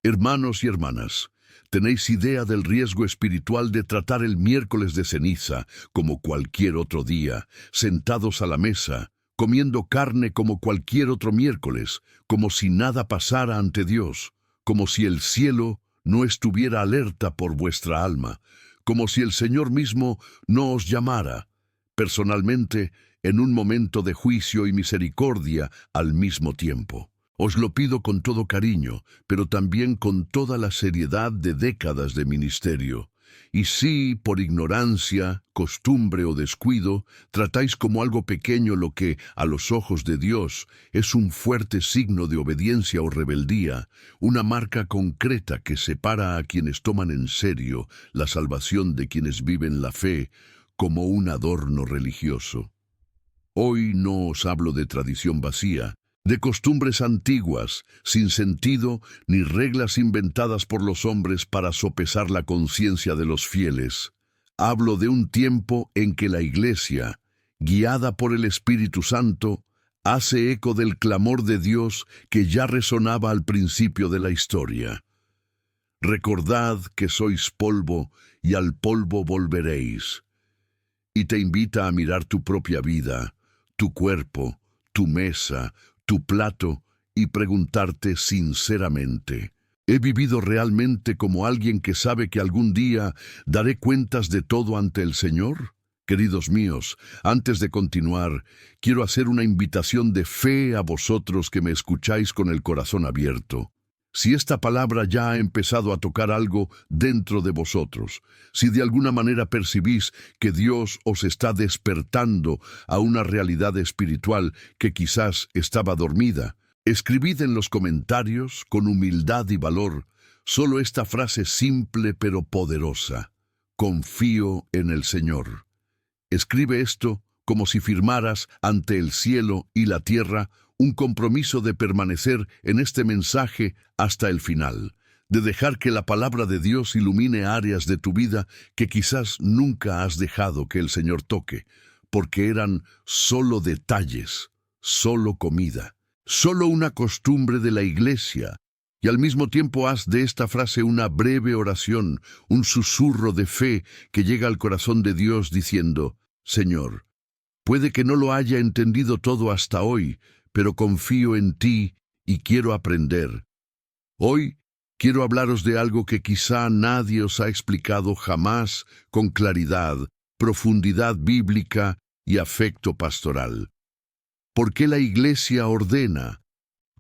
Hermanos y hermanas, ¿tenéis idea del riesgo espiritual de tratar el miércoles de ceniza como cualquier otro día, sentados a la mesa, comiendo carne como cualquier otro miércoles, como si nada pasara ante Dios, como si el cielo no estuviera alerta por vuestra alma, como si el Señor mismo no os llamara, personalmente, en un momento de juicio y misericordia al mismo tiempo? Os lo pido con todo cariño, pero también con toda la seriedad de décadas de ministerio. Y si, por ignorancia, costumbre o descuido, tratáis como algo pequeño lo que, a los ojos de Dios, es un fuerte signo de obediencia o rebeldía, una marca concreta que separa a quienes toman en serio la salvación de quienes viven la fe como un adorno religioso. Hoy no os hablo de tradición vacía, de costumbres antiguas, sin sentido, ni reglas inventadas por los hombres para sopesar la conciencia de los fieles. Hablo de un tiempo en que la Iglesia, guiada por el Espíritu Santo, hace eco del clamor de Dios que ya resonaba al principio de la historia. Recordad que sois polvo y al polvo volveréis. Y te invita a mirar tu propia vida, tu cuerpo, tu mesa, tu plato y preguntarte sinceramente, ¿he vivido realmente como alguien que sabe que algún día daré cuentas de todo ante el Señor? Queridos míos, antes de continuar, quiero hacer una invitación de fe a vosotros que me escucháis con el corazón abierto. Si esta palabra ya ha empezado a tocar algo dentro de vosotros, si de alguna manera percibís que Dios os está despertando a una realidad espiritual que quizás estaba dormida, escribid en los comentarios, con humildad y valor, solo esta frase simple pero poderosa: confío en el Señor. Escribe esto como si firmaras ante el cielo y la tierra un compromiso de permanecer en este mensaje hasta el final, de dejar que la palabra de Dios ilumine áreas de tu vida que quizás nunca has dejado que el Señor toque, porque eran solo detalles, solo comida, solo una costumbre de la iglesia. Y al mismo tiempo haz de esta frase una breve oración, un susurro de fe que llega al corazón de Dios diciendo: Señor, puede que no lo haya entendido todo hasta hoy, pero confío en ti y quiero aprender. Hoy quiero hablaros de algo que quizá nadie os ha explicado jamás con claridad, profundidad bíblica y afecto pastoral. ¿Por qué la Iglesia ordena,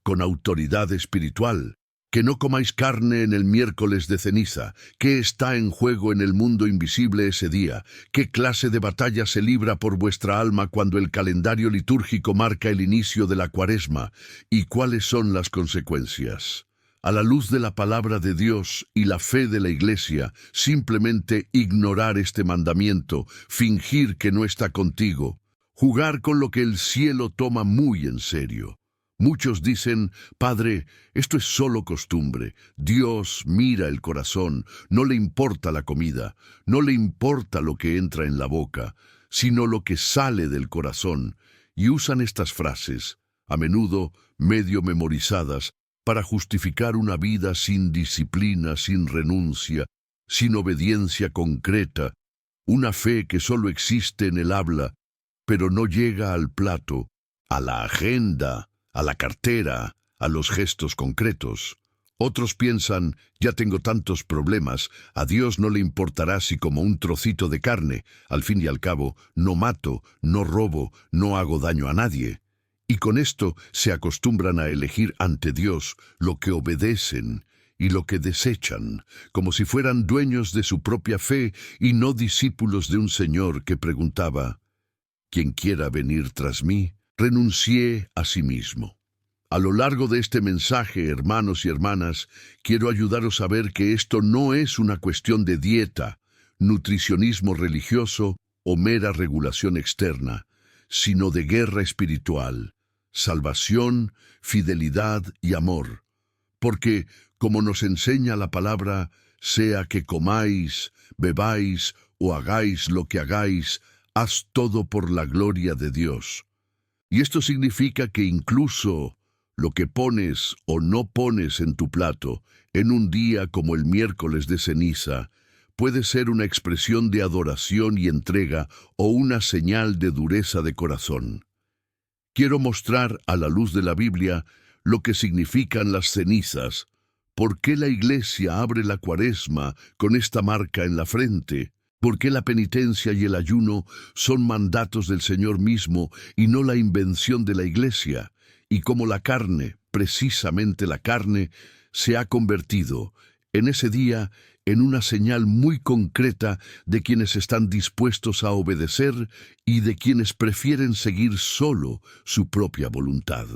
con autoridad espiritual, que no comáis carne en el miércoles de ceniza? ¿Qué está en juego en el mundo invisible ese día? ¿Qué clase de batalla se libra por vuestra alma cuando el calendario litúrgico marca el inicio de la Cuaresma? ¿Y cuáles son las consecuencias? A la luz de la palabra de Dios y la fe de la Iglesia, simplemente ignorar este mandamiento, fingir que no está contigo, jugar con lo que el cielo toma muy en serio. Muchos dicen: Padre, esto es solo costumbre. Dios mira el corazón, no le importa la comida, no le importa lo que entra en la boca, sino lo que sale del corazón. Y usan estas frases, a menudo medio memorizadas, para justificar una vida sin disciplina, sin renuncia, sin obediencia concreta, una fe que solo existe en el habla, pero no llega al plato, a la agenda, a la cartera, a los gestos concretos. Otros piensan: ya tengo tantos problemas, a Dios no le importará si como un trocito de carne. Al fin y al cabo, no mato, no robo, no hago daño a nadie. Y con esto se acostumbran a elegir ante Dios lo que obedecen y lo que desechan, como si fueran dueños de su propia fe y no discípulos de un Señor que preguntaba: quien quiera venir tras mí, renuncie a sí mismo. A lo largo de este mensaje, hermanos y hermanas, quiero ayudaros a ver que esto no es una cuestión de dieta, nutricionismo religioso o mera regulación externa, sino de guerra espiritual, salvación, fidelidad y amor. Porque, como nos enseña la palabra, sea que comáis, bebáis o hagáis lo que hagáis, haz todo por la gloria de Dios. Y esto significa que incluso Lo que pones o no pones en tu plato en un día como el miércoles de ceniza puede ser una expresión de adoración y entrega o una señal de dureza de corazón. Quiero mostrar a la luz de la Biblia lo que significan las cenizas, por qué la Iglesia abre la Cuaresma con esta marca en la frente, por qué la penitencia y el ayuno son mandatos del Señor mismo y no la invención de la Iglesia, y cómo la carne, precisamente la carne, se ha convertido en ese día en una señal muy concreta de quienes están dispuestos a obedecer y de quienes prefieren seguir solo su propia voluntad.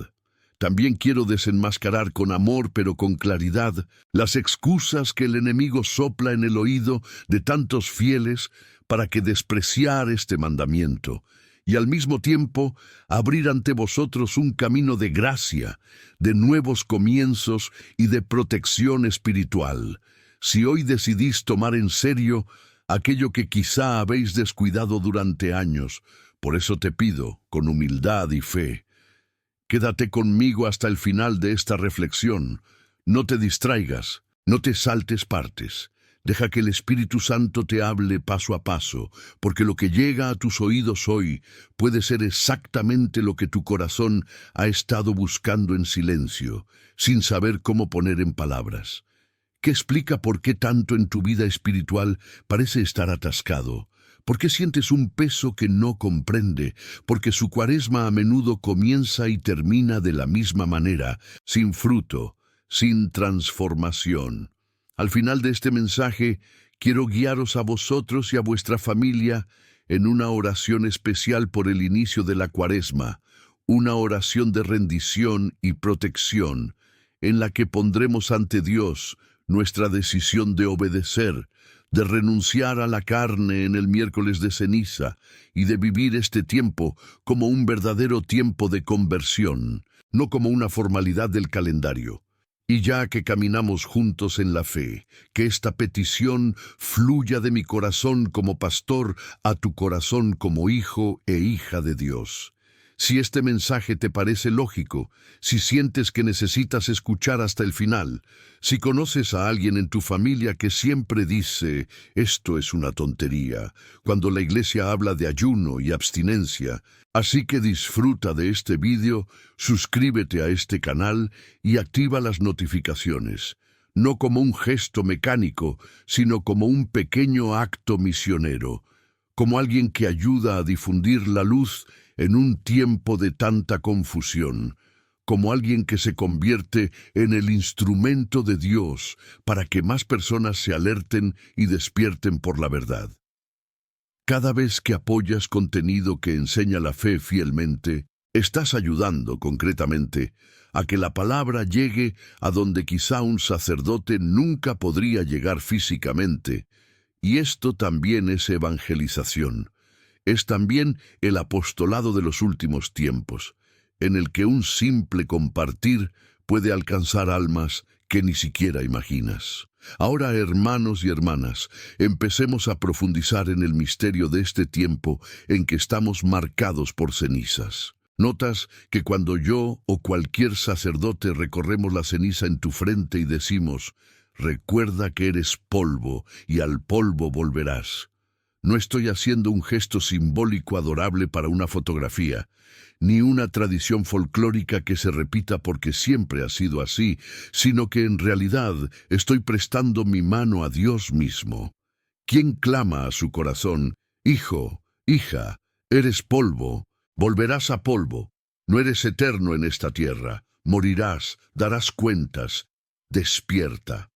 También quiero desenmascarar con amor, pero con claridad, las excusas que el enemigo sopla en el oído de tantos fieles para que despreciar este mandamiento, y al mismo tiempo abrir ante vosotros un camino de gracia, de nuevos comienzos y de protección espiritual. Si hoy decidís tomar en serio aquello que quizá habéis descuidado durante años, por eso te pido, con humildad y fe, quédate conmigo hasta el final de esta reflexión. No te distraigas, no te saltes partes. Deja que el Espíritu Santo te hable paso a paso, porque lo que llega a tus oídos hoy puede ser exactamente lo que tu corazón ha estado buscando en silencio, sin saber cómo poner en palabras. ¿Qué explica por qué tanto en tu vida espiritual parece estar atascado? ¿Por qué sientes un peso que no comprende? Porque su Cuaresma a menudo comienza y termina de la misma manera, sin fruto, sin transformación. Al final de este mensaje, quiero guiaros a vosotros y a vuestra familia en una oración especial por el inicio de la Cuaresma, una oración de rendición y protección, en la que pondremos ante Dios nuestra decisión de obedecer, de renunciar a la carne en el miércoles de ceniza y de vivir este tiempo como un verdadero tiempo de conversión, no como una formalidad del calendario. Y ya que caminamos juntos en la fe, que esta petición fluya de mi corazón como pastor a tu corazón como hijo e hija de Dios. Si este mensaje te parece lógico, si sientes que necesitas escuchar hasta el final, si conoces a alguien en tu familia que siempre dice, esto es una tontería, cuando la Iglesia habla de ayuno y abstinencia, así que disfruta de este vídeo, suscríbete a este canal y activa las notificaciones, no como un gesto mecánico, sino como un pequeño acto misionero, como alguien que ayuda a difundir la luz en un tiempo de tanta confusión, como alguien que se convierte en el instrumento de Dios para que más personas se alerten y despierten por la verdad. Cada vez que apoyas contenido que enseña la fe fielmente, estás ayudando concretamente a que la palabra llegue a donde quizá un sacerdote nunca podría llegar físicamente, y esto también es evangelización. Es también el apostolado de los últimos tiempos, en el que un simple compartir puede alcanzar almas que ni siquiera imaginas. Ahora, hermanos y hermanas, empecemos a profundizar en el misterio de este tiempo en que estamos marcados por cenizas. Notas que cuando yo o cualquier sacerdote recorremos la ceniza en tu frente y decimos, recuerda que eres polvo y al polvo volverás. No estoy haciendo un gesto simbólico adorable para una fotografía, ni una tradición folclórica que se repita porque siempre ha sido así, sino que en realidad estoy prestando mi mano a Dios mismo. ¿Quién clama a su corazón, hijo, hija, eres polvo, volverás a polvo, no eres eterno en esta tierra, morirás, darás cuentas, despierta?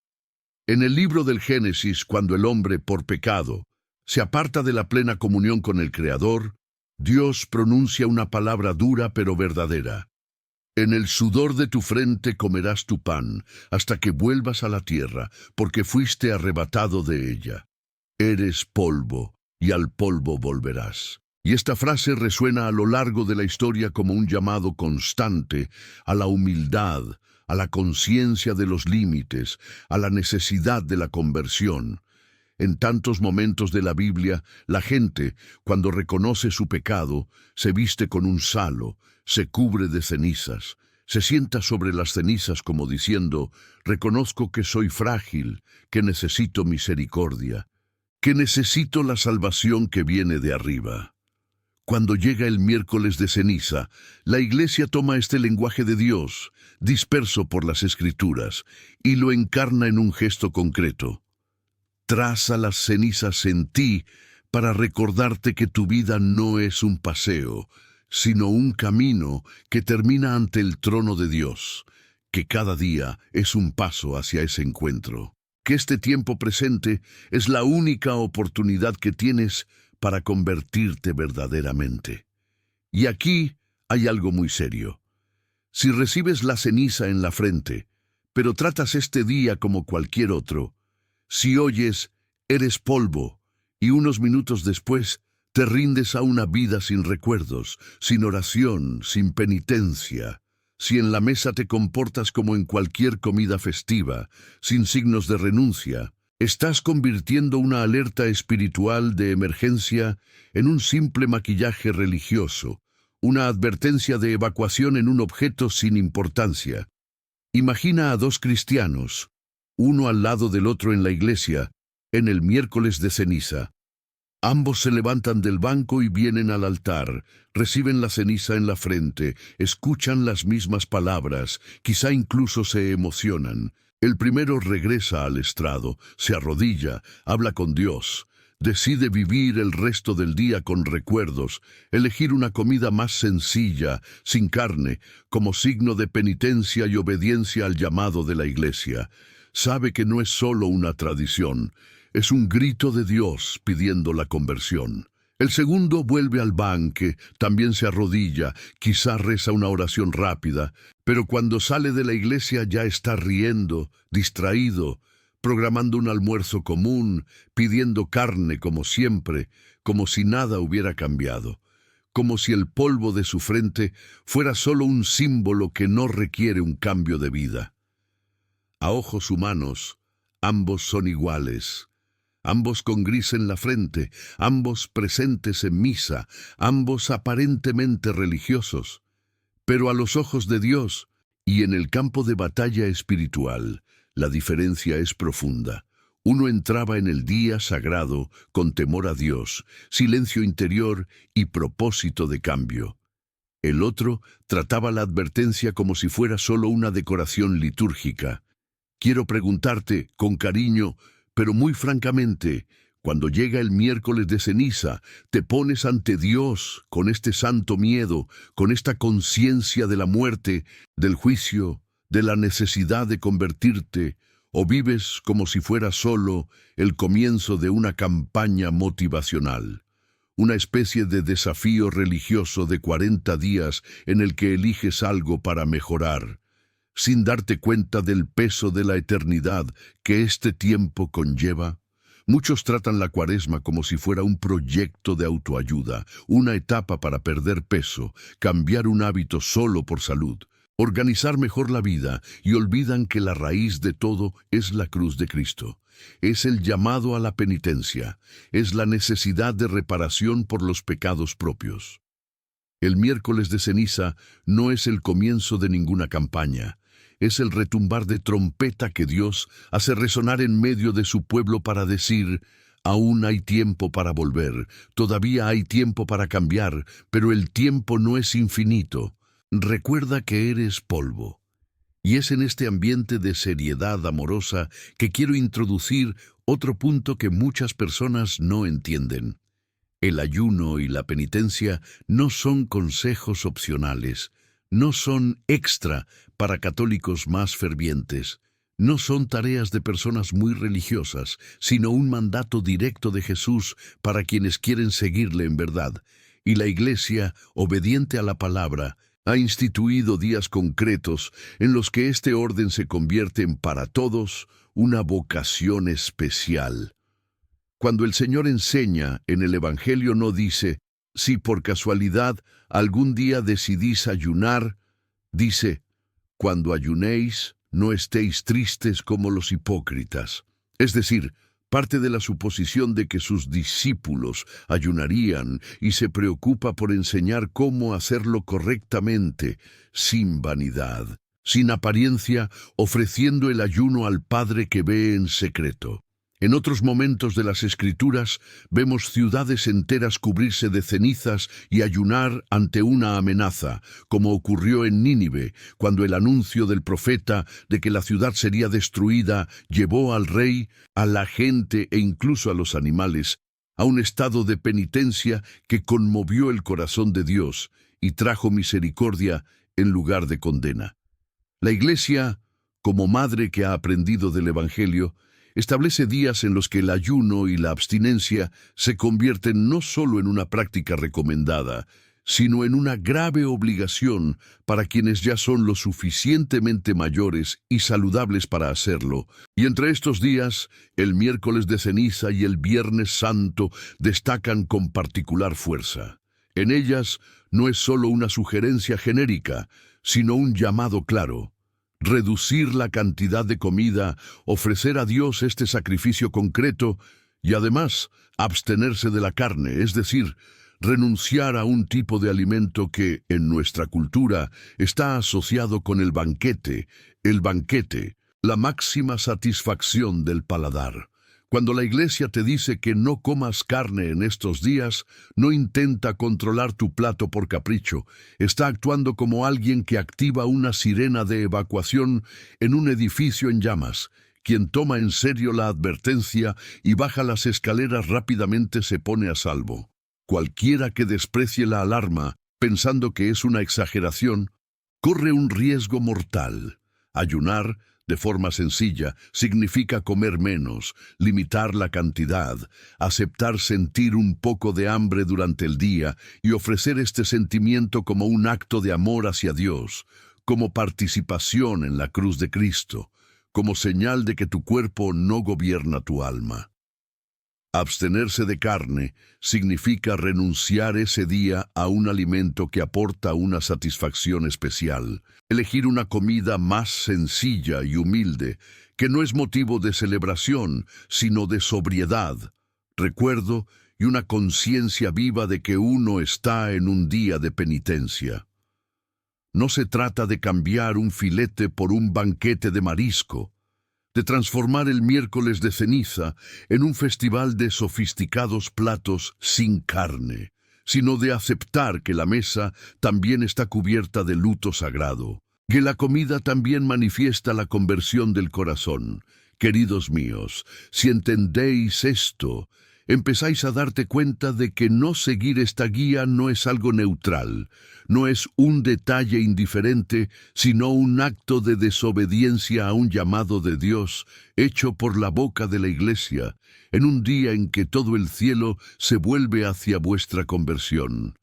En el libro del Génesis, cuando el hombre, por pecado, se aparta de la plena comunión con el Creador, Dios pronuncia una palabra dura pero verdadera. En el sudor de tu frente comerás tu pan, hasta que vuelvas a la tierra, porque fuiste arrebatado de ella. Eres polvo, y al polvo volverás. Y esta frase resuena a lo largo de la historia como un llamado constante a la humildad, a la conciencia de los límites, a la necesidad de la conversión. En tantos momentos de la Biblia, la gente, cuando reconoce su pecado, se viste con un salo, se cubre de cenizas, Se sienta sobre las cenizas como diciendo, reconozco que soy frágil, que necesito misericordia, que necesito la salvación que viene de arriba. Cuando llega el miércoles de ceniza, la Iglesia toma este lenguaje de Dios, disperso por las Escrituras, y lo encarna en un gesto concreto. Traza las cenizas en ti para recordarte que tu vida no es un paseo, sino un camino que termina ante el trono de Dios, que cada día es un paso hacia ese encuentro, que este tiempo presente es la única oportunidad que tienes para convertirte verdaderamente. Y aquí hay algo muy serio. Si recibes la ceniza en la frente, pero tratas este día como cualquier otro, si oyes, eres polvo, y unos minutos después te rindes a una vida sin recuerdos, sin oración, sin penitencia, si en la mesa te comportas como en cualquier comida festiva, sin signos de renuncia, estás convirtiendo una alerta espiritual de emergencia en un simple maquillaje religioso, una advertencia de evacuación en un objeto sin importancia. Imagina a dos cristianos, uno al lado del otro en la iglesia, en el miércoles de ceniza. Ambos se levantan del banco y vienen al altar, reciben la ceniza en la frente, escuchan las mismas palabras, quizá incluso se emocionan. El primero regresa al estrado, se arrodilla, habla con Dios, decide vivir el resto del día con recuerdos, elegir una comida más sencilla, sin carne, como signo de penitencia y obediencia al llamado de la Iglesia. Sabe que no es solo una tradición, es un grito de Dios pidiendo la conversión. El segundo vuelve al banco, también se arrodilla, quizá reza una oración rápida, pero cuando sale de la iglesia ya está riendo, distraído, programando un almuerzo común, pidiendo carne como siempre, como si nada hubiera cambiado, como si el polvo de su frente fuera solo un símbolo que no requiere un cambio de vida. A ojos humanos, ambos son iguales. Ambos con gris en la frente, ambos presentes en misa, ambos aparentemente religiosos. Pero a los ojos de Dios y en el campo de batalla espiritual, la diferencia es profunda. Uno entraba en el día sagrado con temor a Dios, silencio interior y propósito de cambio. El otro trataba la advertencia como si fuera solo una decoración litúrgica. Quiero preguntarte, con cariño, pero muy francamente, cuando llega el miércoles de ceniza, te pones ante Dios con este santo miedo, con esta conciencia de la muerte, del juicio, de la necesidad de convertirte, o vives como si fuera solo el comienzo de una campaña motivacional, una especie de desafío religioso de 40 días en el que eliges algo para mejorar, sin darte cuenta del peso de la eternidad que este tiempo conlleva. Muchos tratan la Cuaresma como si fuera un proyecto de autoayuda, una etapa para perder peso, cambiar un hábito solo por salud, organizar mejor la vida, y olvidan que la raíz de todo es la cruz de Cristo. Es el llamado a la penitencia, es la necesidad de reparación por los pecados propios. El miércoles de ceniza no es el comienzo de ninguna campaña. Es el retumbar de trompeta que Dios hace resonar en medio de su pueblo para decir, aún hay tiempo para volver, todavía hay tiempo para cambiar, pero el tiempo no es infinito. Recuerda que eres polvo. Y es en este ambiente de seriedad amorosa que quiero introducir otro punto que muchas personas no entienden. El ayuno y la penitencia no son consejos opcionales, no son extra para católicos más fervientes, no son tareas de personas muy religiosas, sino un mandato directo de Jesús para quienes quieren seguirle en verdad. Y la Iglesia, obediente a la palabra, ha instituido días concretos en los que este orden se convierte en para todos una vocación especial. Cuando el Señor enseña en el Evangelio no dice, si por casualidad algún día decidís ayunar, dice, cuando ayunéis, no estéis tristes como los hipócritas. Es decir, Parte de la suposición de que sus discípulos ayunarían y se preocupa por enseñar cómo hacerlo correctamente, sin vanidad, sin apariencia, ofreciendo el ayuno al Padre que ve en secreto. En otros momentos de las Escrituras vemos ciudades enteras cubrirse de cenizas y ayunar ante una amenaza, como ocurrió en Nínive, cuando el anuncio del profeta de que la ciudad sería destruida llevó al rey, a la gente e incluso a los animales a un estado de penitencia que conmovió el corazón de Dios y trajo misericordia en lugar de condena. La Iglesia, como madre que ha aprendido del Evangelio, establece días en los que el ayuno y la abstinencia se convierten no solo en una práctica recomendada, sino en una grave obligación para quienes ya son lo suficientemente mayores y saludables para hacerlo. Y entre estos días, el miércoles de ceniza y el viernes santo destacan con particular fuerza. En ellas no es solo una sugerencia genérica, sino un llamado claro. Reducir la cantidad de comida, ofrecer a Dios este sacrificio concreto y además abstenerse de la carne, es decir, renunciar a un tipo de alimento que, en nuestra cultura, está asociado con el banquete, la máxima satisfacción del paladar. Cuando la Iglesia te dice que no comas carne en estos días, no intenta controlar tu plato por capricho. Está actuando como alguien que activa una sirena de evacuación en un edificio en llamas. Quien toma en serio la advertencia y baja las escaleras rápidamente se pone a salvo. Cualquiera que desprecie la alarma, pensando que es una exageración, corre un riesgo mortal. Ayunar, de forma sencilla, significa comer menos, limitar la cantidad, aceptar sentir un poco de hambre durante el día y ofrecer este sentimiento como un acto de amor hacia Dios, como participación en la cruz de Cristo, como señal de que tu cuerpo no gobierna tu alma. Abstenerse de carne significa renunciar ese día a un alimento que aporta una satisfacción especial. Elegir una comida más sencilla y humilde, que no es motivo de celebración, sino de sobriedad, recuerdo y una conciencia viva de que uno está en un día de penitencia. No se trata de cambiar un filete por un banquete de marisco, de transformar el miércoles de ceniza en un festival de sofisticados platos sin carne, sino de aceptar que la mesa también está cubierta de luto sagrado, que la comida también manifiesta la conversión del corazón. Queridos míos, si entendéis esto, empezáis a darte cuenta de que no seguir esta guía no es algo neutral, no es un detalle indiferente, sino un acto de desobediencia a un llamado de Dios hecho por la boca de la Iglesia, en un día en que todo el cielo se vuelve hacia vuestra conversión.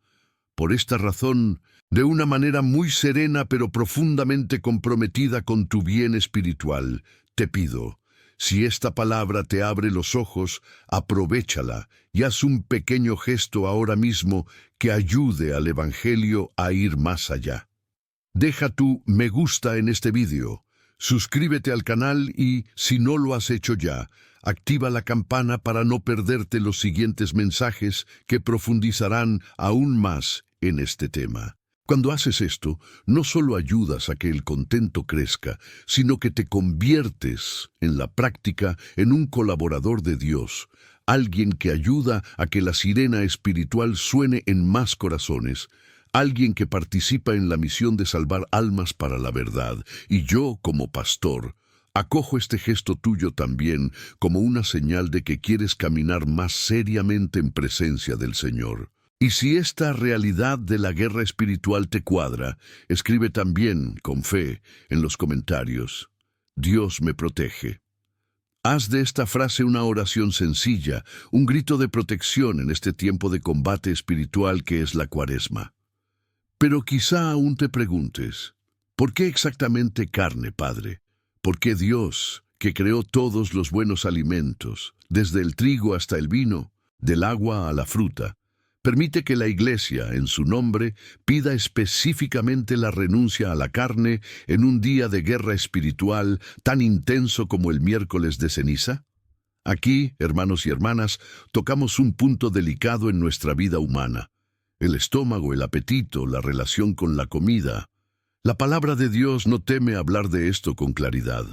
Por esta razón, de una manera muy serena pero profundamente comprometida con tu bien espiritual, te pido, si esta palabra te abre los ojos, aprovéchala y haz un pequeño gesto ahora mismo que ayude al Evangelio a ir más allá. Deja tu me gusta en este vídeo, suscríbete al canal y, si no lo has hecho ya, activa la campana para no perderte los siguientes mensajes que profundizarán aún más en este tema. Cuando haces esto, no solo ayudas a que el contento crezca, sino que te conviertes, en la práctica, en un colaborador de Dios, alguien que ayuda a que la sirena espiritual suene en más corazones, alguien que participa en la misión de salvar almas para la verdad. Y yo, como pastor, acojo este gesto tuyo también como una señal de que quieres caminar más seriamente en presencia del Señor. Y si esta realidad de la guerra espiritual te cuadra, escribe también, con fe, en los comentarios: Dios me protege. Haz de esta frase una oración sencilla, un grito de protección en este tiempo de combate espiritual que es la Cuaresma. Pero quizá aún te preguntes, ¿por qué exactamente carne, Padre? ¿Por qué Dios, que creó todos los buenos alimentos, desde el trigo hasta el vino, del agua a la fruta, permite que la Iglesia, en su nombre, pida específicamente la renuncia a la carne en un día de guerra espiritual tan intenso como el miércoles de ceniza? Aquí, hermanos y hermanas, tocamos un punto delicado en nuestra vida humana. El estómago, el apetito, la relación con la comida. La palabra de Dios no teme hablar de esto con claridad.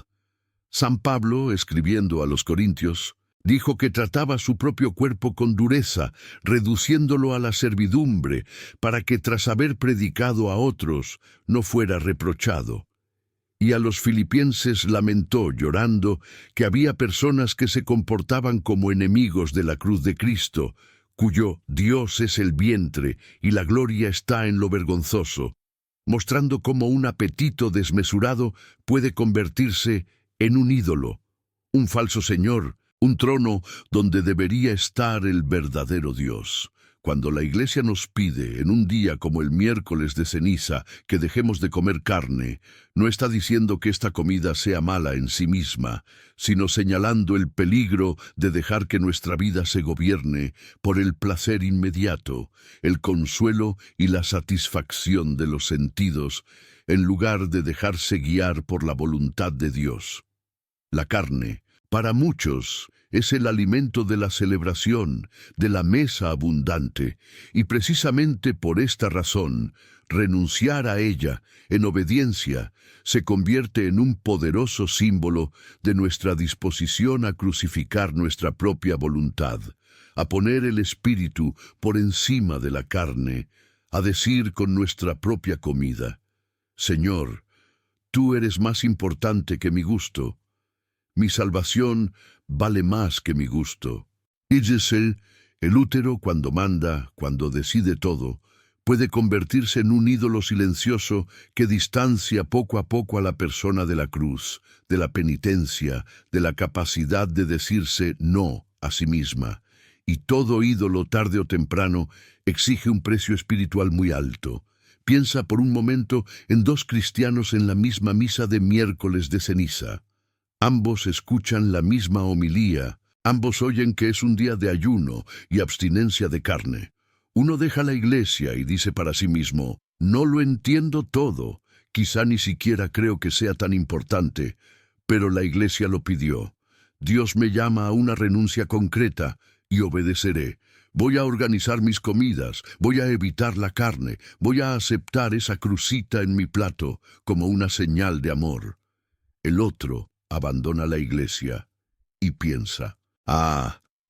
San Pablo, escribiendo a los Corintios, dijo que trataba su propio cuerpo con dureza, reduciéndolo a la servidumbre, para que tras haber predicado a otros, no fuera reprochado. Y a los filipenses lamentó, llorando, que había personas que se comportaban como enemigos de la cruz de Cristo, cuyo Dios es el vientre y la gloria está en lo vergonzoso, mostrando cómo un apetito desmesurado puede convertirse en un ídolo, un falso señor, un trono donde debería estar el verdadero Dios. Cuando la Iglesia nos pide, en un día como el miércoles de ceniza, que dejemos de comer carne, no está diciendo que esta comida sea mala en sí misma, sino señalando el peligro de dejar que nuestra vida se gobierne por el placer inmediato, el consuelo y la satisfacción de los sentidos, en lugar de dejarse guiar por la voluntad de Dios. La carne, para muchos, es el alimento de la celebración, de la mesa abundante, y precisamente por esta razón, renunciar a ella, en obediencia, se convierte en un poderoso símbolo de nuestra disposición a crucificar nuestra propia voluntad, a poner el espíritu por encima de la carne, a decir con nuestra propia comida: Señor, tú eres más importante que mi gusto. Mi salvación vale más que mi gusto. Fíjese, el útero cuando manda, cuando decide todo, puede convertirse en un ídolo silencioso que distancia poco a poco a la persona de la cruz, de la penitencia, de la capacidad de decirse no a sí misma. Y todo ídolo, tarde o temprano, exige un precio espiritual muy alto. Piensa por un momento en dos cristianos en la misma misa de miércoles de ceniza. Ambos escuchan la misma homilía, ambos oyen que es un día de ayuno y abstinencia de carne. Uno deja la iglesia y dice para sí mismo: no lo entiendo todo, quizá ni siquiera creo que sea tan importante, pero la iglesia lo pidió. Dios me llama a una renuncia concreta y obedeceré. Voy a organizar mis comidas, voy a evitar la carne, voy a aceptar esa crucita en mi plato como una señal de amor. El otro abandona la iglesia y piensa: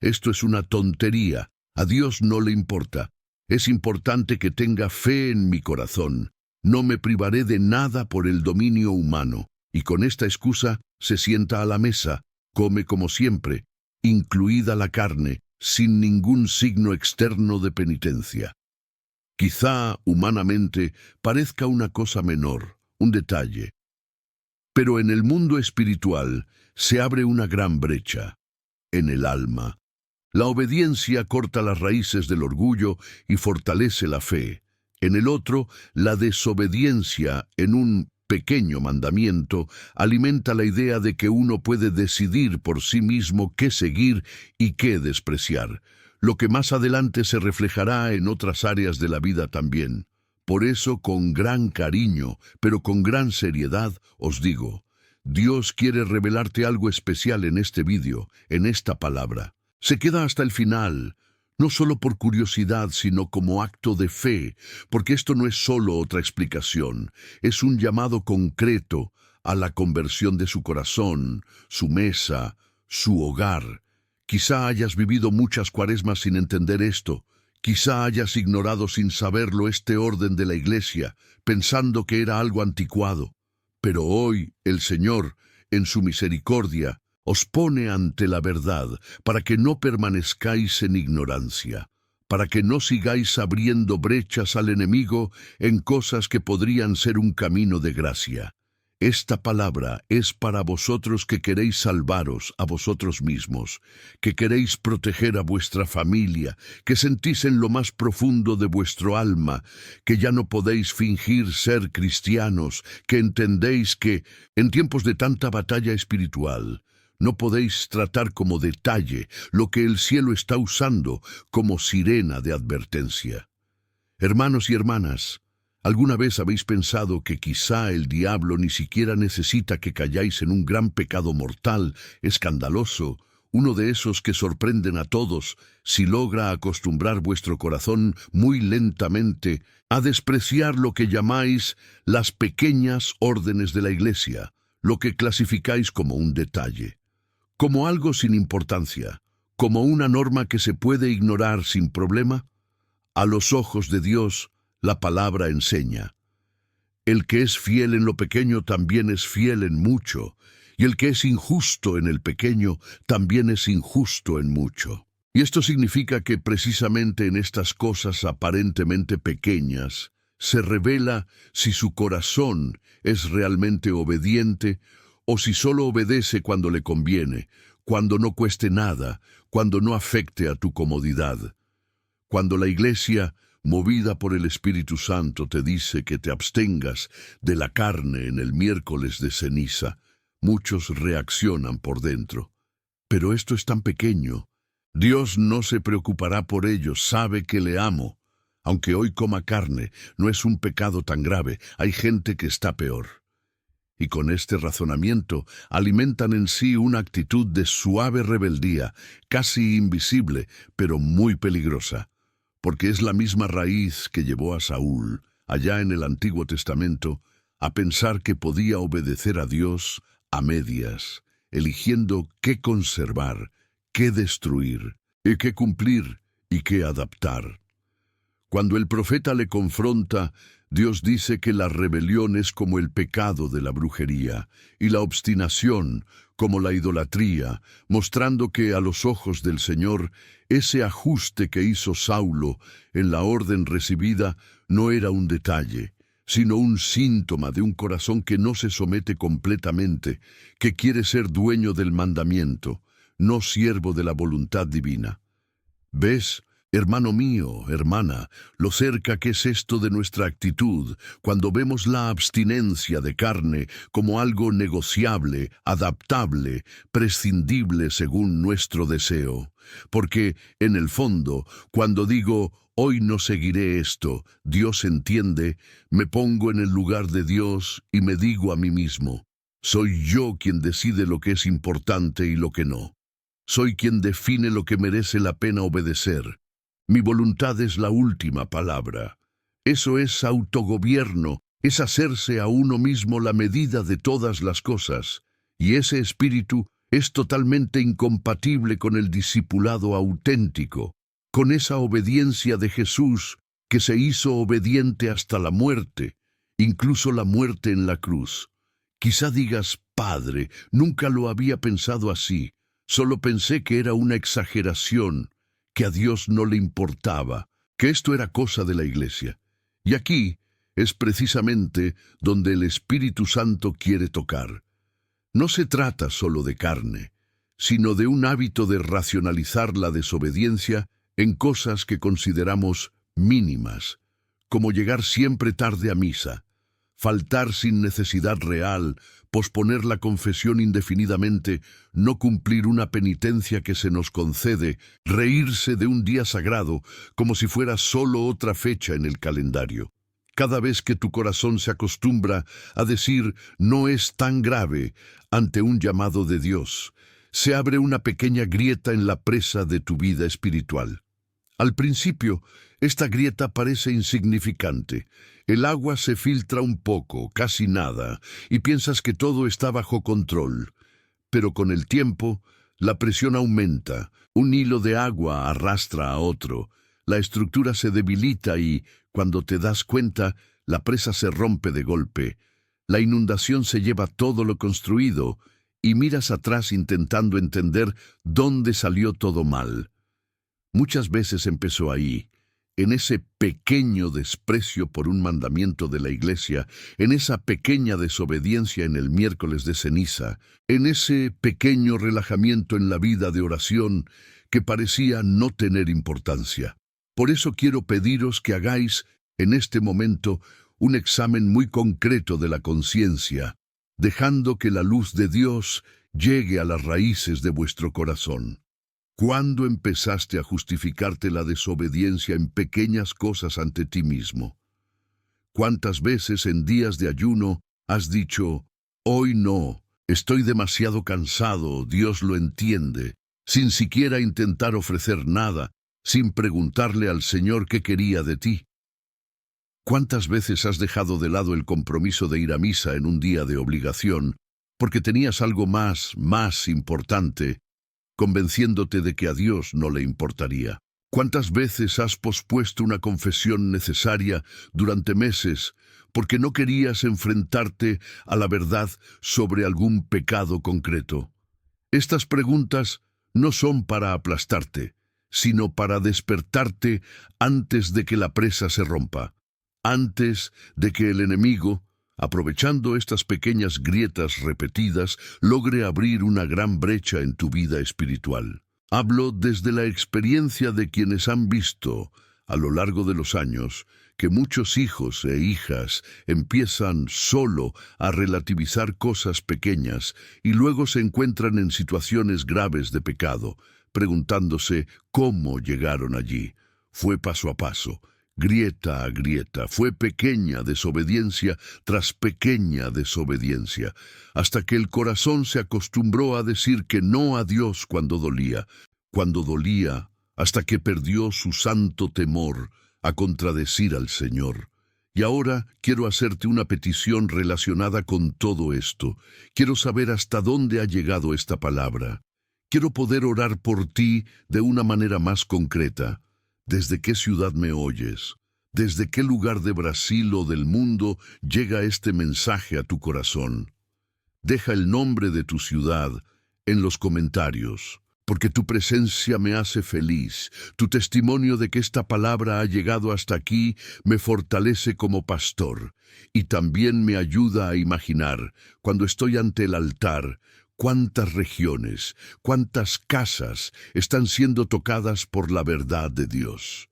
esto es una tontería, a Dios no le importa. Es importante que tenga fe en mi corazón. No me privaré de nada por el dominio humano. Y con esta excusa se sienta a la mesa, come como siempre, incluida la carne, sin ningún signo externo de penitencia. Quizá, humanamente, parezca una cosa menor, un detalle. Pero en el mundo espiritual se abre una gran brecha. En el alma, la obediencia corta las raíces del orgullo y fortalece la fe. En el otro, la desobediencia, en un pequeño mandamiento, alimenta la idea de que uno puede decidir por sí mismo qué seguir y qué despreciar, lo que más adelante se reflejará en otras áreas de la vida también. Por eso, con gran cariño, pero con gran seriedad, os digo: Dios quiere revelarte algo especial en este vídeo, en esta palabra. Se queda hasta el final, no solo por curiosidad, sino como acto de fe, porque esto no es solo otra explicación, es un llamado concreto a la conversión de su corazón, su mesa, su hogar. Quizá hayas vivido muchas cuaresmas sin entender esto. Quizá hayas ignorado sin saberlo este orden de la Iglesia, pensando que era algo anticuado. Pero hoy el Señor, en su misericordia, os pone ante la verdad para que no permanezcáis en ignorancia, para que no sigáis abriendo brechas al enemigo en cosas que podrían ser un camino de gracia. Esta palabra es para vosotros que queréis salvaros a vosotros mismos, que queréis proteger a vuestra familia, que sentís en lo más profundo de vuestro alma que ya no podéis fingir ser cristianos, que entendéis que, en tiempos de tanta batalla espiritual, no podéis tratar como detalle lo que el cielo está usando como sirena de advertencia. Hermanos y hermanas, ¿alguna vez habéis pensado que quizá el diablo ni siquiera necesita que cayáis en un gran pecado mortal, escandaloso, uno de esos que sorprenden a todos, si logra acostumbrar vuestro corazón muy lentamente a despreciar lo que llamáis las pequeñas órdenes de la Iglesia, lo que clasificáis como un detalle, como algo sin importancia, como una norma que se puede ignorar sin problema. A los ojos de Dios, la palabra enseña: el que es fiel en lo pequeño también es fiel en mucho, y el que es injusto en el pequeño también es injusto en mucho. Y esto significa que precisamente en estas cosas aparentemente pequeñas se revela si su corazón es realmente obediente o si solo obedece cuando le conviene, cuando no cueste nada, cuando no afecte a tu comodidad. Cuando la Iglesia, movida por el Espíritu Santo, te dice que te abstengas de la carne en el miércoles de ceniza, muchos reaccionan por dentro. Pero esto es tan pequeño. Dios no se preocupará por ello, sabe que le amo. Aunque hoy coma carne, no es un pecado tan grave, hay gente que está peor. Y con este razonamiento alimentan en sí una actitud de suave rebeldía, casi invisible, pero muy peligrosa, porque es la misma raíz que llevó a Saúl, allá en el Antiguo Testamento, a pensar que podía obedecer a Dios a medias, eligiendo qué conservar, qué destruir, y qué cumplir y qué adaptar. Cuando el profeta le confronta, Dios dice que la rebelión es como el pecado de la brujería y la obstinación como la idolatría, mostrando que a los ojos del Señor ese ajuste que hizo Saulo en la orden recibida no era un detalle, sino un síntoma de un corazón que no se somete completamente, que quiere ser dueño del mandamiento, no siervo de la voluntad divina. ¿Ves, hermano mío, hermana, lo cerca que es esto de nuestra actitud cuando vemos la abstinencia de carne como algo negociable, adaptable, prescindible según nuestro deseo? Porque, en el fondo, cuando digo, hoy no seguiré esto, Dios entiende, me pongo en el lugar de Dios y me digo a mí mismo, soy yo quien decide lo que es importante y lo que no. Soy quien define lo que merece la pena obedecer. Mi voluntad es la última palabra. Eso es autogobierno, es hacerse a uno mismo la medida de todas las cosas, y ese espíritu es totalmente incompatible con el discipulado auténtico, con esa obediencia de Jesús que se hizo obediente hasta la muerte, incluso la muerte en la cruz. Quizá digas, Padre, nunca lo había pensado así, solo pensé que era una exageración, que a Dios no le importaba, que esto era cosa de la Iglesia. Y aquí es precisamente donde el Espíritu Santo quiere tocar. No se trata solo de carne, sino de un hábito de racionalizar la desobediencia en cosas que consideramos mínimas, como llegar siempre tarde a misa, faltar sin necesidad real, posponer la confesión indefinidamente, no cumplir una penitencia que se nos concede, reírse de un día sagrado como si fuera solo otra fecha en el calendario. Cada vez que tu corazón se acostumbra a decir no es tan grave ante un llamado de Dios, se abre una pequeña grieta en la presa de tu vida espiritual. Al principio, esta grieta parece insignificante. El agua se filtra un poco, casi nada, y piensas que todo está bajo control. Pero con el tiempo, la presión aumenta, un hilo de agua arrastra a otro, la estructura se debilita y, cuando te das cuenta, la presa se rompe de golpe. La inundación se lleva todo lo construido, y miras atrás intentando entender dónde salió todo mal. Muchas veces empezó ahí, en ese pequeño desprecio por un mandamiento de la Iglesia, en esa pequeña desobediencia en el miércoles de ceniza, en ese pequeño relajamiento en la vida de oración que parecía no tener importancia. Por eso quiero pediros que hagáis, en este momento, un examen muy concreto de la conciencia, dejando que la luz de Dios llegue a las raíces de vuestro corazón. ¿Cuándo empezaste a justificarte la desobediencia en pequeñas cosas ante ti mismo? ¿Cuántas veces en días de ayuno has dicho, hoy no, estoy demasiado cansado, Dios lo entiende, sin siquiera intentar ofrecer nada, sin preguntarle al Señor qué quería de ti. ¿Cuántas veces has dejado de lado el compromiso de ir a misa en un día de obligación porque tenías algo más importante, convenciéndote de que a Dios no le importaría? ¿Cuántas veces has pospuesto una confesión necesaria durante meses porque no querías enfrentarte a la verdad sobre algún pecado concreto? Estas preguntas no son para aplastarte, sino para despertarte antes de que la presa se rompa, antes de que el enemigo, aprovechando estas pequeñas grietas repetidas, logre abrir una gran brecha en tu vida espiritual. Hablo desde la experiencia de quienes han visto, a lo largo de los años, que muchos hijos e hijas empiezan solo a relativizar cosas pequeñas y luego se encuentran en situaciones graves de pecado, preguntándose cómo llegaron allí. Fue paso a paso, grieta a grieta, fue pequeña desobediencia tras pequeña desobediencia, hasta que el corazón se acostumbró a decir que no a Dios cuando dolía, hasta que perdió su santo temor a contradecir al Señor. Y ahora quiero hacerte una petición relacionada con todo esto. Quiero saber hasta dónde ha llegado esta palabra. Quiero poder orar por ti de una manera más concreta. ¿Desde qué ciudad me oyes? ¿Desde qué lugar de Brasil o del mundo llega este mensaje a tu corazón? Deja el nombre de tu ciudad en los comentarios, porque tu presencia me hace feliz. Tu testimonio de que esta palabra ha llegado hasta aquí me fortalece como pastor y también me ayuda a imaginar, cuando estoy ante el altar, cuántas regiones, cuántas casas están siendo tocadas por la verdad de Dios.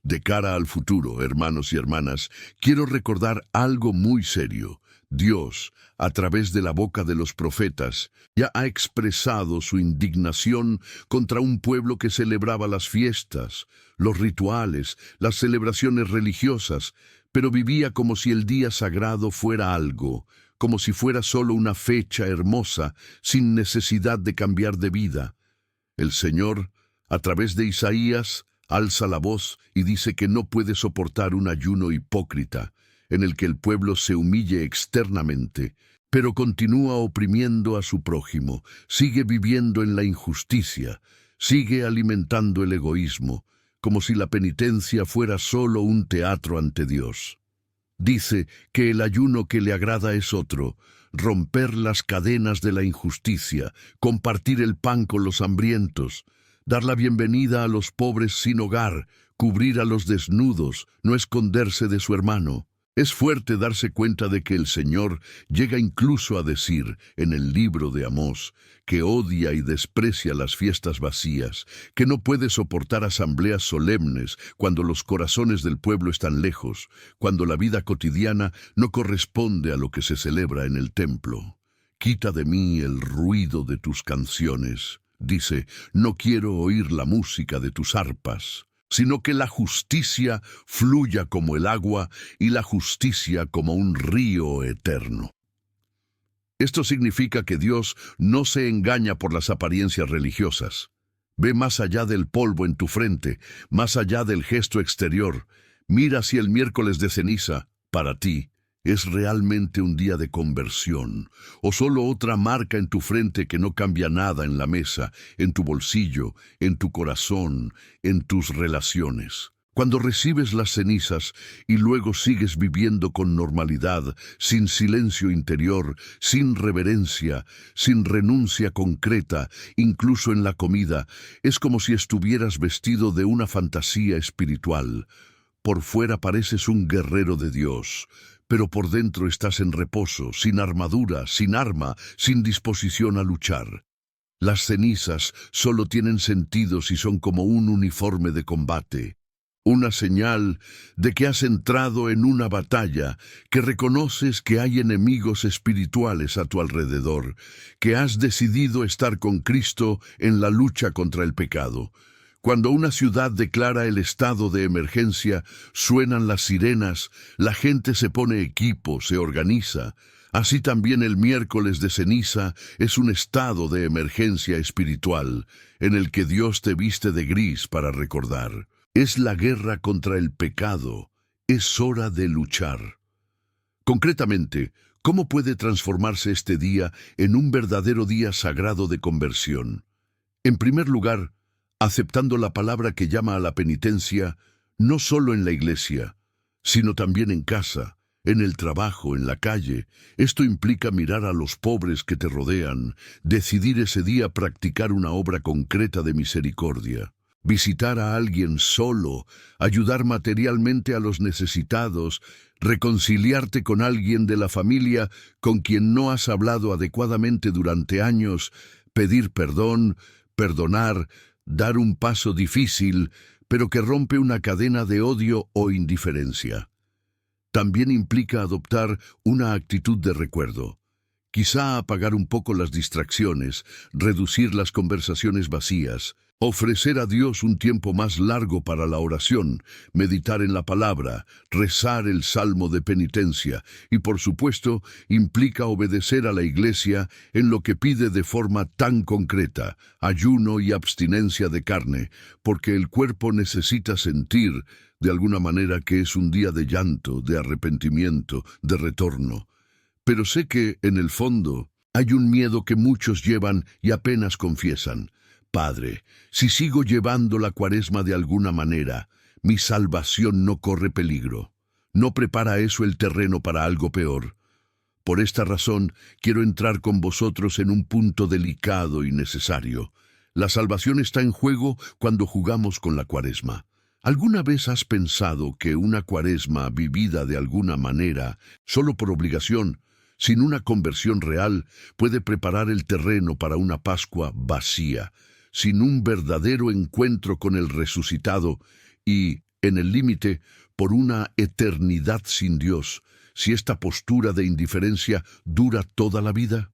De cara al futuro, hermanos y hermanas, quiero recordar algo muy serio. Dios, a través de la boca de los profetas, ya ha expresado su indignación contra un pueblo que celebraba las fiestas, los rituales, las celebraciones religiosas, pero vivía como si el día sagrado fuera algo, como si fuera solo una fecha hermosa, sin necesidad de cambiar de vida. El Señor, a través de Isaías, alza la voz y dice que no puede soportar un ayuno hipócrita, en el que el pueblo se humille externamente, pero continúa oprimiendo a su prójimo, sigue viviendo en la injusticia, sigue alimentando el egoísmo, como si la penitencia fuera solo un teatro ante Dios. Dice que el ayuno que le agrada es otro: romper las cadenas de la injusticia, compartir el pan con los hambrientos, dar la bienvenida a los pobres sin hogar, cubrir a los desnudos, no esconderse de su hermano. Es fuerte darse cuenta de que el Señor llega incluso a decir en el libro de Amós que odia y desprecia las fiestas vacías, que no puede soportar asambleas solemnes cuando los corazones del pueblo están lejos, cuando la vida cotidiana no corresponde a lo que se celebra en el templo. Quita de mí el ruido de tus canciones. Dice, no quiero oír la música de tus arpas, sino que la justicia fluya como el agua y la justicia como un río eterno. Esto significa que Dios no se engaña por las apariencias religiosas. Ve más allá del polvo en tu frente, más allá del gesto exterior. Mira si el miércoles de ceniza, para ti, ¿es realmente un día de conversión, o solo otra marca en tu frente que no cambia nada en la mesa, en tu bolsillo, en tu corazón, en tus relaciones? Cuando recibes las cenizas y luego sigues viviendo con normalidad, sin silencio interior, sin reverencia, sin renuncia concreta, incluso en la comida, es como si estuvieras vestido de una fantasía espiritual. Por fuera pareces un guerrero de Dios, pero por dentro estás en reposo, sin armadura, sin arma, sin disposición a luchar. Las cenizas solo tienen sentido si son como un uniforme de combate, una señal de que has entrado en una batalla, que reconoces que hay enemigos espirituales a tu alrededor, que has decidido estar con Cristo en la lucha contra el pecado. Cuando una ciudad declara el estado de emergencia, suenan las sirenas, la gente se pone equipo, se organiza. Así también el miércoles de ceniza es un estado de emergencia espiritual en el que Dios te viste de gris para recordar. Es la guerra contra el pecado. Es hora de luchar. Concretamente, ¿cómo puede transformarse este día en un verdadero día sagrado de conversión? En primer lugar, aceptando la palabra que llama a la penitencia, no solo en la iglesia, sino también en casa, en el trabajo, en la calle. Esto implica mirar a los pobres que te rodean, decidir ese día practicar una obra concreta de misericordia, visitar a alguien solo, ayudar materialmente a los necesitados, reconciliarte con alguien de la familia con quien no has hablado adecuadamente durante años, pedir perdón, perdonar, dar un paso difícil, pero que rompe una cadena de odio o indiferencia. También implica adoptar una actitud de recuerdo. Quizá apagar un poco las distracciones, reducir las conversaciones vacías, ofrecer a Dios un tiempo más largo para la oración, meditar en la palabra, rezar el salmo de penitencia y, por supuesto, implica obedecer a la Iglesia en lo que pide de forma tan concreta, ayuno y abstinencia de carne, porque el cuerpo necesita sentir, de alguna manera, que es un día de llanto, de arrepentimiento, de retorno. Pero sé que, en el fondo, hay un miedo que muchos llevan y apenas confiesan. Padre, si sigo llevando la cuaresma de alguna manera, mi salvación no corre peligro. ¿No prepara eso el terreno para algo peor? Por esta razón, quiero entrar con vosotros en un punto delicado y necesario. La salvación está en juego cuando jugamos con la cuaresma. ¿Alguna vez has pensado que una cuaresma vivida de alguna manera, solo por obligación, sin una conversión real, puede preparar el terreno para una Pascua vacía, sin un verdadero encuentro con el resucitado y, en el límite, por una eternidad sin Dios, si esta postura de indiferencia dura toda la vida?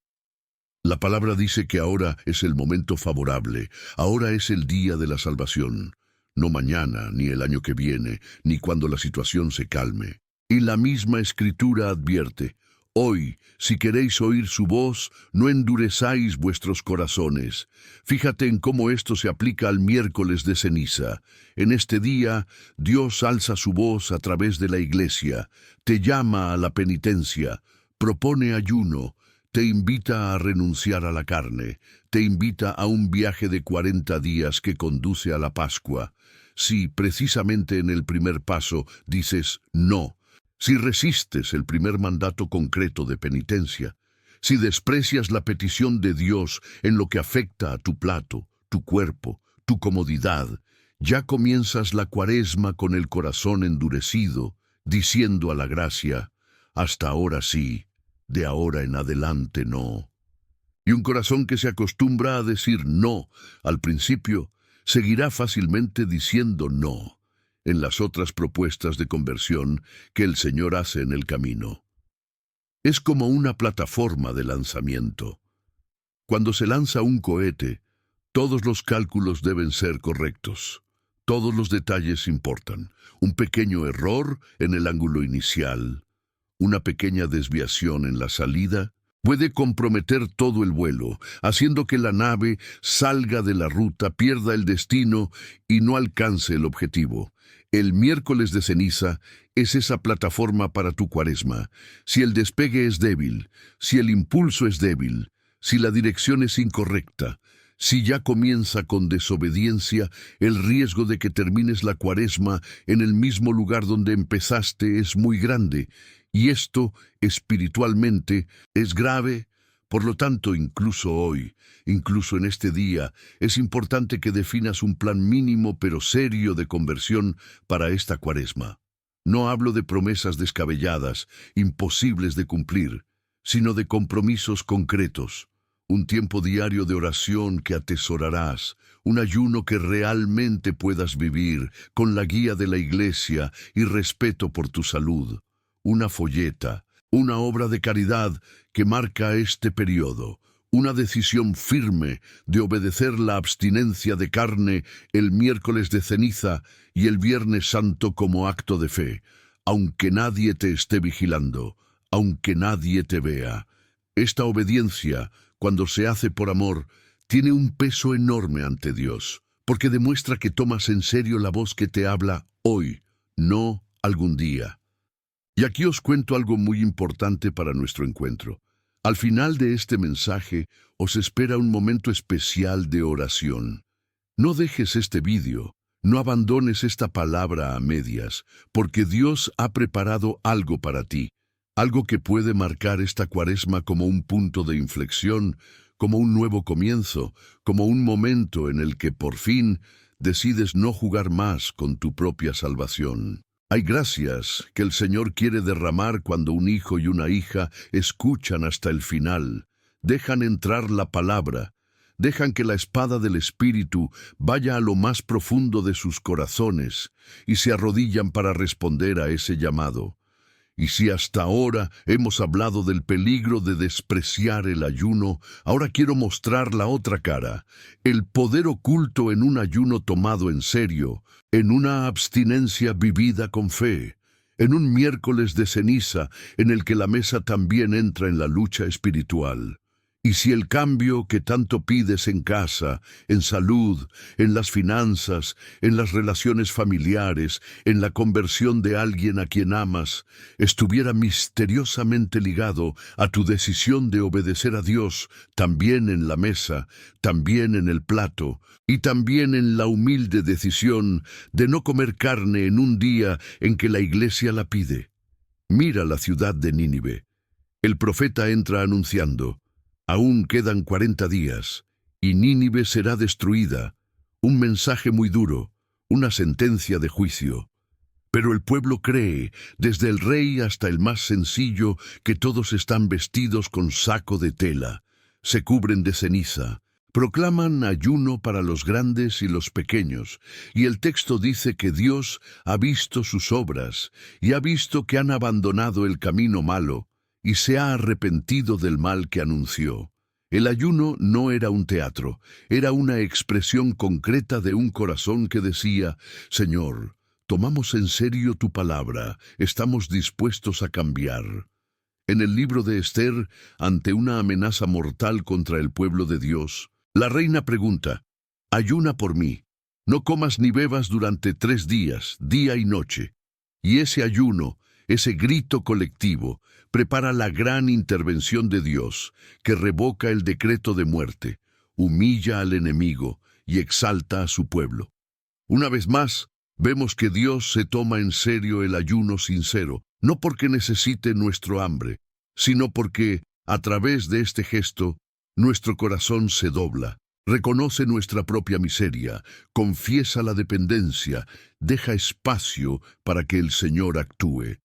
La palabra dice que ahora es el momento favorable, ahora es el día de la salvación, no mañana, ni el año que viene, ni cuando la situación se calme. Y la misma Escritura advierte: hoy, si queréis oír su voz, no endurezáis vuestros corazones. Fíjate en cómo esto se aplica al miércoles de ceniza. En este día, Dios alza su voz a través de la Iglesia, te llama a la penitencia, propone ayuno, te invita a renunciar a la carne, te invita a un viaje de 40 días que conduce a la Pascua. Si precisamente en el primer paso dices no, si resistes el primer mandato concreto de penitencia, si desprecias la petición de Dios en lo que afecta a tu plato, tu cuerpo, tu comodidad, ya comienzas la cuaresma con el corazón endurecido, diciendo a la gracia: hasta ahora sí, de ahora en adelante no. Y un corazón que se acostumbra a decir no al principio, seguirá fácilmente diciendo no en las otras propuestas de conversión que el Señor hace en el camino. Es como una plataforma de lanzamiento. Cuando se lanza un cohete, todos los cálculos deben ser correctos. Todos los detalles importan. Un pequeño error en el ángulo inicial, una pequeña desviación en la salida, puede comprometer todo el vuelo, haciendo que la nave salga de la ruta, pierda el destino y no alcance el objetivo. El miércoles de ceniza es esa plataforma para tu cuaresma. Si el despegue es débil, si el impulso es débil, si la dirección es incorrecta, si ya comienza con desobediencia, el riesgo de que termines la cuaresma en el mismo lugar donde empezaste es muy grande. Y esto, espiritualmente, es grave. Por lo tanto, incluso hoy, incluso en este día, es importante que definas un plan mínimo pero serio de conversión para esta cuaresma. No hablo de promesas descabelladas, imposibles de cumplir, sino de compromisos concretos. Un tiempo diario de oración que atesorarás, un ayuno que realmente puedas vivir, con la guía de la Iglesia y respeto por tu salud. Una folleta, una obra de caridad que marca este periodo, una decisión firme de obedecer la abstinencia de carne el miércoles de ceniza y el Viernes Santo como acto de fe, aunque nadie te esté vigilando, aunque nadie te vea. Esta obediencia, cuando se hace por amor, tiene un peso enorme ante Dios, porque demuestra que tomas en serio la voz que te habla hoy, no algún día. Y aquí os cuento algo muy importante para nuestro encuentro. Al final de este mensaje os espera un momento especial de oración. No dejes este vídeo, no abandones esta palabra a medias, porque Dios ha preparado algo para ti, algo que puede marcar esta Cuaresma como un punto de inflexión, como un nuevo comienzo, como un momento en el que por fin decides no jugar más con tu propia salvación. Hay gracias que el Señor quiere derramar cuando un hijo y una hija escuchan hasta el final, dejan entrar la palabra, dejan que la espada del Espíritu vaya a lo más profundo de sus corazones y se arrodillan para responder a ese llamado. Y si hasta ahora hemos hablado del peligro de despreciar el ayuno, ahora quiero mostrar la otra cara, el poder oculto en un ayuno tomado en serio, en una abstinencia vivida con fe, en un miércoles de ceniza en el que la mesa también entra en la lucha espiritual. Y si el cambio que tanto pides en casa, en salud, en las finanzas, en las relaciones familiares, en la conversión de alguien a quien amas, estuviera misteriosamente ligado a tu decisión de obedecer a Dios, también en la mesa, también en el plato, y también en la humilde decisión de no comer carne en un día en que la Iglesia la pide. Mira la ciudad de Nínive. El profeta entra anunciando: aún quedan 40 días, y Nínive será destruida. Un mensaje muy duro, una sentencia de juicio. Pero el pueblo cree, desde el rey hasta el más sencillo, que todos están vestidos con saco de tela, se cubren de ceniza, proclaman ayuno para los grandes y los pequeños, y el texto dice que Dios ha visto sus obras, y ha visto que han abandonado el camino malo, y se ha arrepentido del mal que anunció. El ayuno no era un teatro, era una expresión concreta de un corazón que decía: Señor, tomamos en serio tu palabra, estamos dispuestos a cambiar. En el libro de Esther, ante una amenaza mortal contra el pueblo de Dios, la reina pregunta: ayuna por mí, no comas ni bebas durante 3 días, día y noche. Y ese ayuno, ese grito colectivo, prepara la gran intervención de Dios, que revoca el decreto de muerte, humilla al enemigo y exalta a su pueblo. Una vez más, vemos que Dios se toma en serio el ayuno sincero, no porque necesite nuestro hambre, sino porque, a través de este gesto, nuestro corazón se dobla, reconoce nuestra propia miseria, confiesa la dependencia, deja espacio para que el Señor actúe.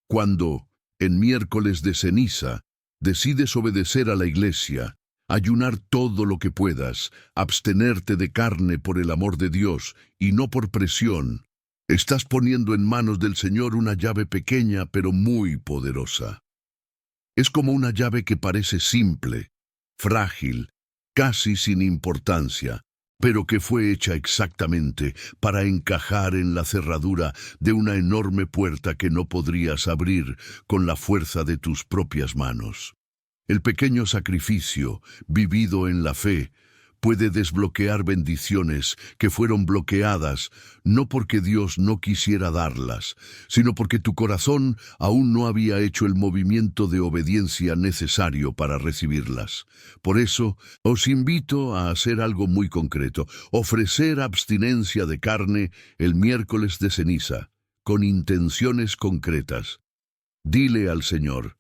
Cuando, en miércoles de ceniza, decides obedecer a la Iglesia, ayunar todo lo que puedas, abstenerte de carne por el amor de Dios y no por presión, estás poniendo en manos del Señor una llave pequeña pero muy poderosa. Es como una llave que parece simple, frágil, casi sin importancia, pero que fue hecha exactamente para encajar en la cerradura de una enorme puerta que no podrías abrir con la fuerza de tus propias manos. El pequeño sacrificio, vivido en la fe, puede desbloquear bendiciones que fueron bloqueadas no porque Dios no quisiera darlas, sino porque tu corazón aún no había hecho el movimiento de obediencia necesario para recibirlas. Por eso, os invito a hacer algo muy concreto: ofrecer abstinencia de carne el miércoles de ceniza, con intenciones concretas. Dile al Señor: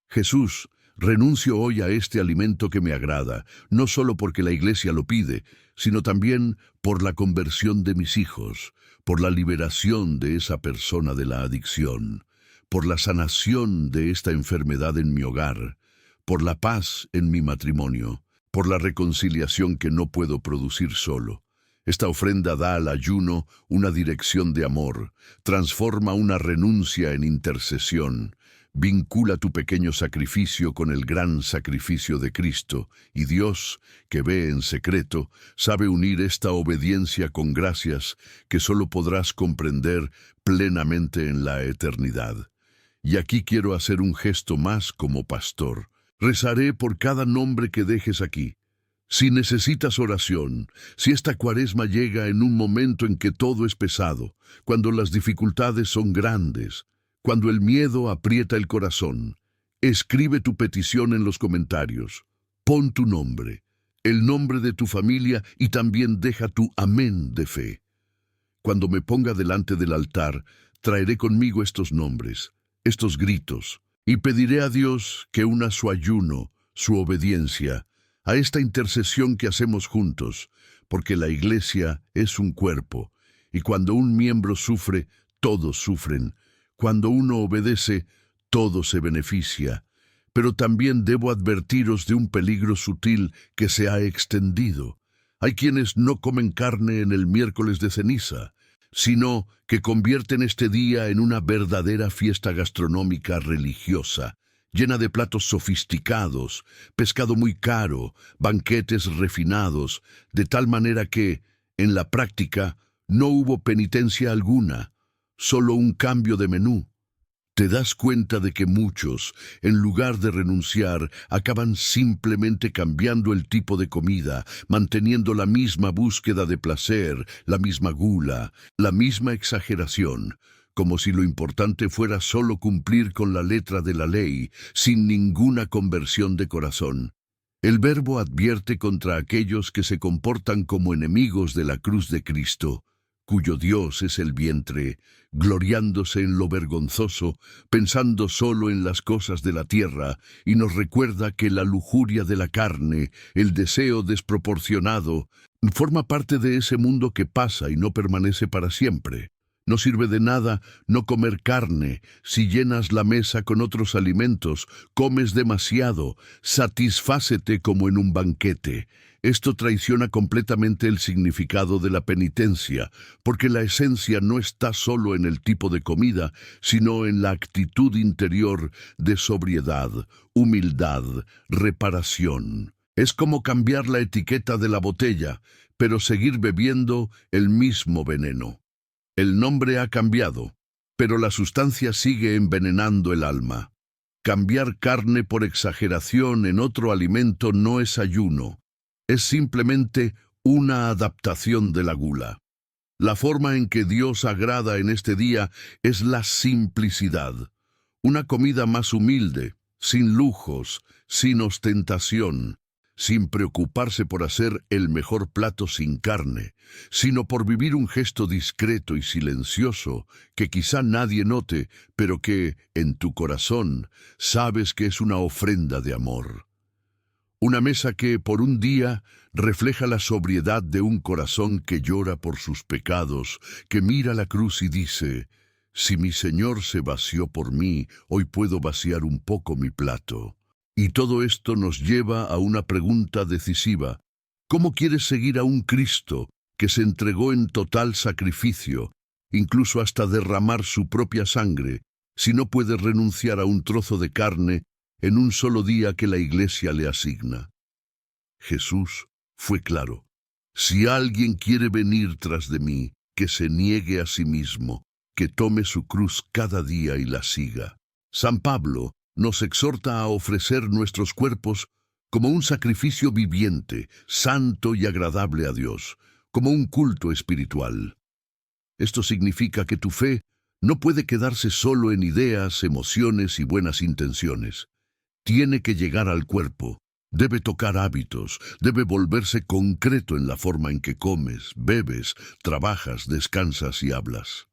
Jesús, renuncio hoy a este alimento que me agrada, no solo porque la Iglesia lo pide, sino también por la conversión de mis hijos, por la liberación de esa persona de la adicción, por la sanación de esta enfermedad en mi hogar, por la paz en mi matrimonio, por la reconciliación que no puedo producir solo. Esta ofrenda da al ayuno una dirección de amor, transforma una renuncia en intercesión, vincula tu pequeño sacrificio con el gran sacrificio de Cristo, y Dios, que ve en secreto, sabe unir esta obediencia con gracias que solo podrás comprender plenamente en la eternidad. Y aquí quiero hacer un gesto más como pastor. Rezaré por cada nombre que dejes aquí. Si necesitas oración, si esta cuaresma llega en un momento en que todo es pesado, cuando las dificultades son grandes, cuando el miedo aprieta el corazón, escribe tu petición en los comentarios. Pon tu nombre, el nombre de tu familia y también deja tu amén de fe. Cuando me ponga delante del altar, traeré conmigo estos nombres, estos gritos, y pediré a Dios que una su ayuno, su obediencia, a esta intercesión que hacemos juntos, porque la Iglesia es un cuerpo, y cuando un miembro sufre, todos sufren. Cuando uno obedece, todo se beneficia. Pero también debo advertiros de un peligro sutil que se ha extendido. Hay quienes no comen carne en el miércoles de ceniza, sino que convierten este día en una verdadera fiesta gastronómica religiosa, llena de platos sofisticados, pescado muy caro, banquetes refinados, de tal manera que, en la práctica, no hubo penitencia alguna, solo un cambio de menú. Te das cuenta de que muchos, en lugar de renunciar, acaban simplemente cambiando el tipo de comida, manteniendo la misma búsqueda de placer, la misma gula, la misma exageración, como si lo importante fuera solo cumplir con la letra de la ley, sin ninguna conversión de corazón. El Verbo advierte contra aquellos que se comportan como enemigos de la cruz de Cristo, cuyo Dios es el vientre, gloriándose en lo vergonzoso, pensando solo en las cosas de la tierra, y nos recuerda que la lujuria de la carne, el deseo desproporcionado, forma parte de ese mundo que pasa y no permanece para siempre. No sirve de nada no comer carne. Si llenas la mesa con otros alimentos, comes demasiado, satisfácete como en un banquete. Esto traiciona completamente el significado de la penitencia, porque la esencia no está solo en el tipo de comida, sino en la actitud interior de sobriedad, humildad, reparación. Es como cambiar la etiqueta de la botella, pero seguir bebiendo el mismo veneno. El nombre ha cambiado, pero la sustancia sigue envenenando el alma. Cambiar carne por exageración en otro alimento no es ayuno. Es simplemente una adaptación de la gula. La forma en que Dios agrada en este día es la simplicidad. Una comida más humilde, sin lujos, sin ostentación, sin preocuparse por hacer el mejor plato sin carne, sino por vivir un gesto discreto y silencioso que quizá nadie note, pero que, en tu corazón, sabes que es una ofrenda de amor. Una mesa que, por un día, refleja la sobriedad de un corazón que llora por sus pecados, que mira la cruz y dice: si mi Señor se vació por mí, hoy puedo vaciar un poco mi plato. Y todo esto nos lleva a una pregunta decisiva. ¿Cómo quieres seguir a un Cristo que se entregó en total sacrificio, incluso hasta derramar su propia sangre, si no puedes renunciar a un trozo de carne en un solo día que la Iglesia le asigna? Jesús fue claro. Si alguien quiere venir tras de mí, que se niegue a sí mismo, que tome su cruz cada día y la siga. San Pablo nos exhorta a ofrecer nuestros cuerpos como un sacrificio viviente, santo y agradable a Dios, como un culto espiritual. Esto significa que tu fe no puede quedarse solo en ideas, emociones y buenas intenciones. Tiene que llegar al cuerpo, debe tocar hábitos, debe volverse concreto en la forma en que comes, bebes, trabajas, descansas y hablas.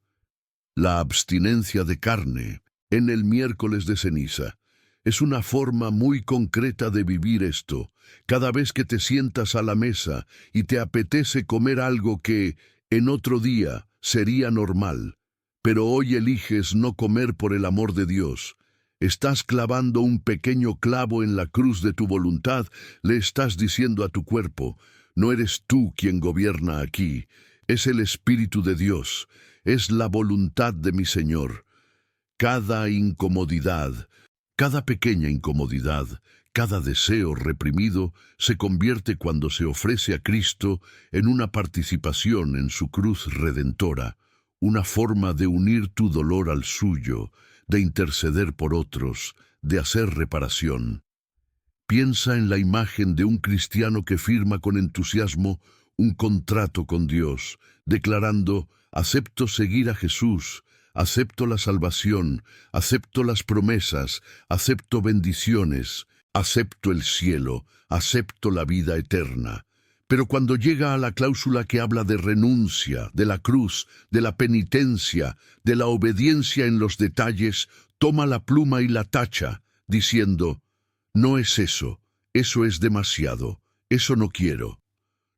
La abstinencia de carne en el miércoles de ceniza es una forma muy concreta de vivir esto. Cada vez que te sientas a la mesa y te apetece comer algo que, en otro día, sería normal, pero hoy eliges no comer por el amor de Dios, estás clavando un pequeño clavo en la cruz de tu voluntad. Le estás diciendo a tu cuerpo: no eres tú quien gobierna aquí, es el Espíritu de Dios, es la voluntad de mi Señor. Cada incomodidad, cada pequeña incomodidad, cada deseo reprimido se convierte, cuando se ofrece a Cristo, en una participación en su cruz redentora, una forma de unir tu dolor al suyo, de interceder por otros, de hacer reparación. Piensa en la imagen de un cristiano que firma con entusiasmo un contrato con Dios, declarando: acepto seguir a Jesús, acepto la salvación, acepto las promesas, acepto bendiciones, acepto el cielo, acepto la vida eterna. Pero cuando llega a la cláusula que habla de renuncia, de la cruz, de la penitencia, de la obediencia en los detalles, toma la pluma y la tacha, diciendo: no es eso, eso es demasiado, eso no quiero.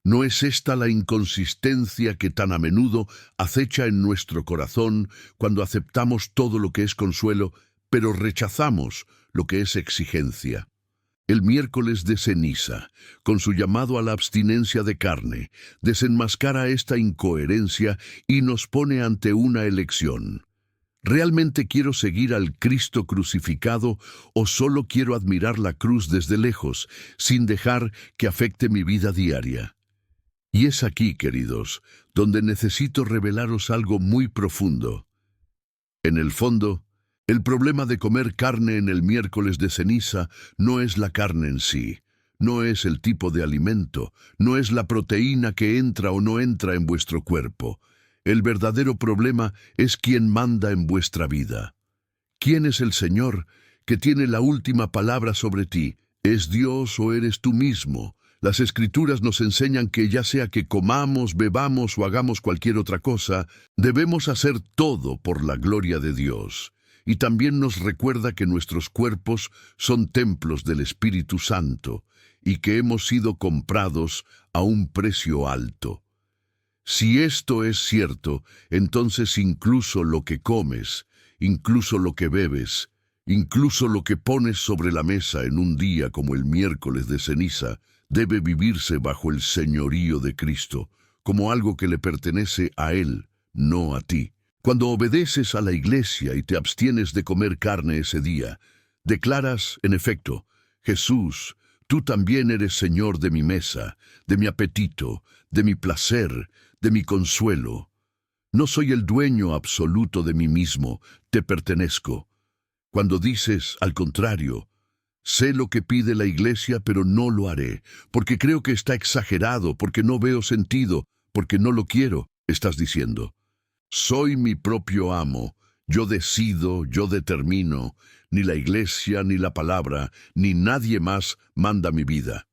¿No es esta la inconsistencia que tan a menudo acecha en nuestro corazón cuando aceptamos todo lo que es consuelo, pero rechazamos lo que es exigencia? El miércoles de ceniza, con su llamado a la abstinencia de carne, desenmascara esta incoherencia y nos pone ante una elección. ¿Realmente quiero seguir al Cristo crucificado o solo quiero admirar la cruz desde lejos, sin dejar que afecte mi vida diaria? Y es aquí, queridos, donde necesito revelaros algo muy profundo. En el fondo, el problema de comer carne en el miércoles de ceniza no es la carne en sí, no es el tipo de alimento, no es la proteína que entra o no entra en vuestro cuerpo. El verdadero problema es quién manda en vuestra vida. ¿Quién es el Señor que tiene la última palabra sobre ti? ¿Es Dios o eres tú mismo? Las Escrituras nos enseñan que ya sea que comamos, bebamos o hagamos cualquier otra cosa, debemos hacer todo por la gloria de Dios. Y también nos recuerda que nuestros cuerpos son templos del Espíritu Santo y que hemos sido comprados a un precio alto. Si esto es cierto, entonces incluso lo que comes, incluso lo que bebes, incluso lo que pones sobre la mesa en un día como el miércoles de ceniza, debe vivirse bajo el señorío de Cristo, como algo que le pertenece a Él, no a ti. Cuando obedeces a la Iglesia y te abstienes de comer carne ese día, declaras, en efecto: Jesús, tú también eres Señor de mi mesa, de mi apetito, de mi placer, de mi consuelo. No soy el dueño absoluto de mí mismo, te pertenezco. Cuando dices, al contrario, sé lo que pide la Iglesia, pero no lo haré, porque creo que está exagerado, porque no veo sentido, porque no lo quiero, estás diciendo: soy mi propio amo, yo decido, yo determino, ni la Iglesia, ni la palabra, ni nadie más manda mi vida.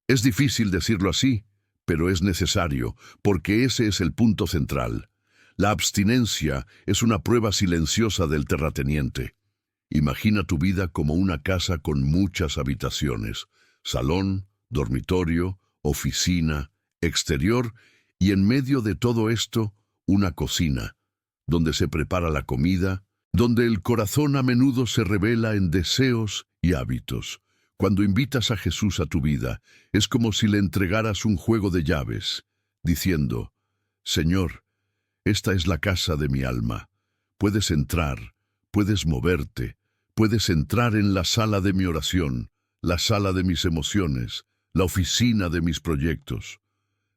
Es difícil decirlo así, pero es necesario, porque ese es el punto central. La abstinencia es una prueba silenciosa del terrateniente. Imagina tu vida como una casa con muchas habitaciones: salón, dormitorio, oficina, exterior, y en medio de todo esto, una cocina, donde se prepara la comida, donde el corazón a menudo se revela en deseos y hábitos. Cuando invitas a Jesús a tu vida, es como si le entregaras un juego de llaves, diciendo: Señor, esta es la casa de mi alma. Puedes entrar, puedes moverte, puedes entrar en la sala de mi oración, la sala de mis emociones, la oficina de mis proyectos.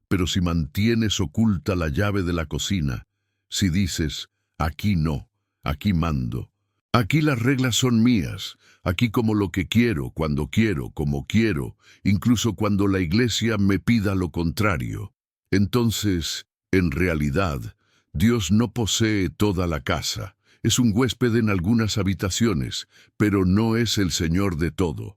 Pero si mantienes oculta la llave de la cocina, si dices: aquí no, aquí mando, aquí las reglas son mías, aquí como lo que quiero, cuando quiero, como quiero, incluso cuando la Iglesia me pida lo contrario, entonces, en realidad, Dios no posee toda la casa. Es un huésped en algunas habitaciones, pero no es el Señor de todo.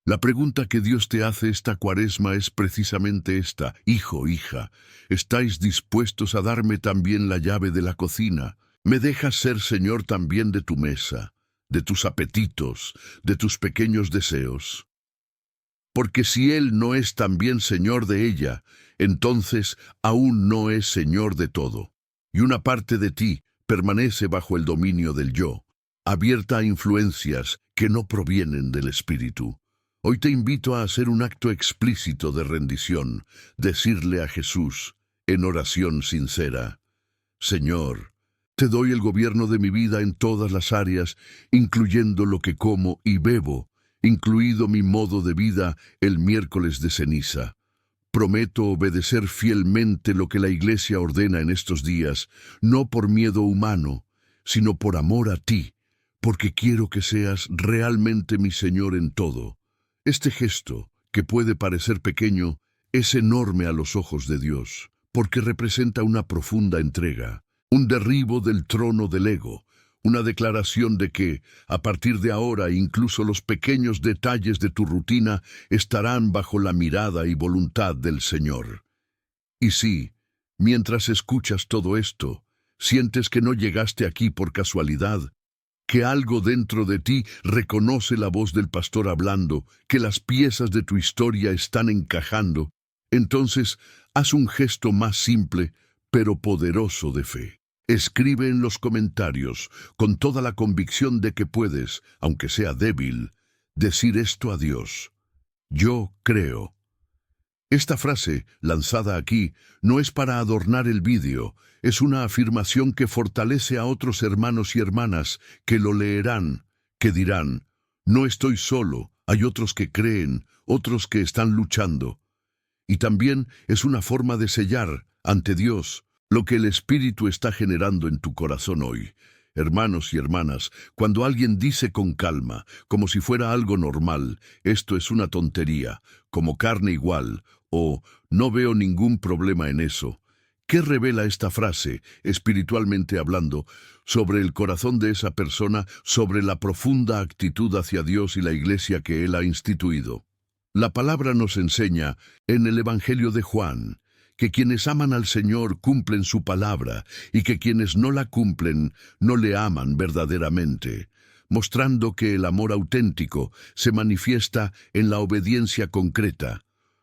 La pregunta que Dios te hace esta Cuaresma es precisamente esta: hijo, hija, ¿estáis dispuestos a darme también la llave de la cocina? ¿Me dejas ser Señor también de tu mesa, de tus apetitos, de tus pequeños deseos? Porque si Él no es también Señor de ella, entonces aún no es Señor de todo. Y una parte de ti permanece bajo el dominio del yo, abierta a influencias que no provienen del Espíritu. Hoy te invito a hacer un acto explícito de rendición, decirle a Jesús, en oración sincera: Señor, te doy el gobierno de mi vida en todas las áreas, incluyendo lo que como y bebo, incluido mi modo de vida el miércoles de ceniza. Prometo obedecer fielmente lo que la Iglesia ordena en estos días, no por miedo humano, sino por amor a ti, porque quiero que seas realmente mi Señor en todo. Este gesto, que puede parecer pequeño, es enorme a los ojos de Dios, porque representa una profunda entrega, un derribo del trono del ego, una declaración de que, a partir de ahora, incluso los pequeños detalles de tu rutina estarán bajo la mirada y voluntad del Señor. Y sí, mientras escuchas todo esto, sientes que no llegaste aquí por casualidad, que algo dentro de ti reconoce la voz del pastor hablando, que las piezas de tu historia están encajando, entonces haz un gesto más simple, pero poderoso de fe. Escribe en los comentarios, con toda la convicción de que puedes, aunque sea débil, decir esto a Dios: yo creo. Esta frase, lanzada aquí, no es para adornar el vídeo, es una afirmación que fortalece a otros hermanos y hermanas que lo leerán, que dirán: no estoy solo, hay otros que creen, otros que están luchando. Y también es una forma de sellar ante Dios lo que el Espíritu está generando en tu corazón hoy. Hermanos y hermanas, cuando alguien dice con calma, como si fuera algo normal, esto es una tontería, como carne igual, o no veo ningún problema en eso, ¿qué revela esta frase, espiritualmente hablando, sobre el corazón de esa persona, sobre la profunda actitud hacia Dios y la iglesia que Él ha instituido? La palabra nos enseña, en el Evangelio de Juan, que quienes aman al Señor cumplen su palabra y que quienes no la cumplen no le aman verdaderamente, mostrando que el amor auténtico se manifiesta en la obediencia concreta,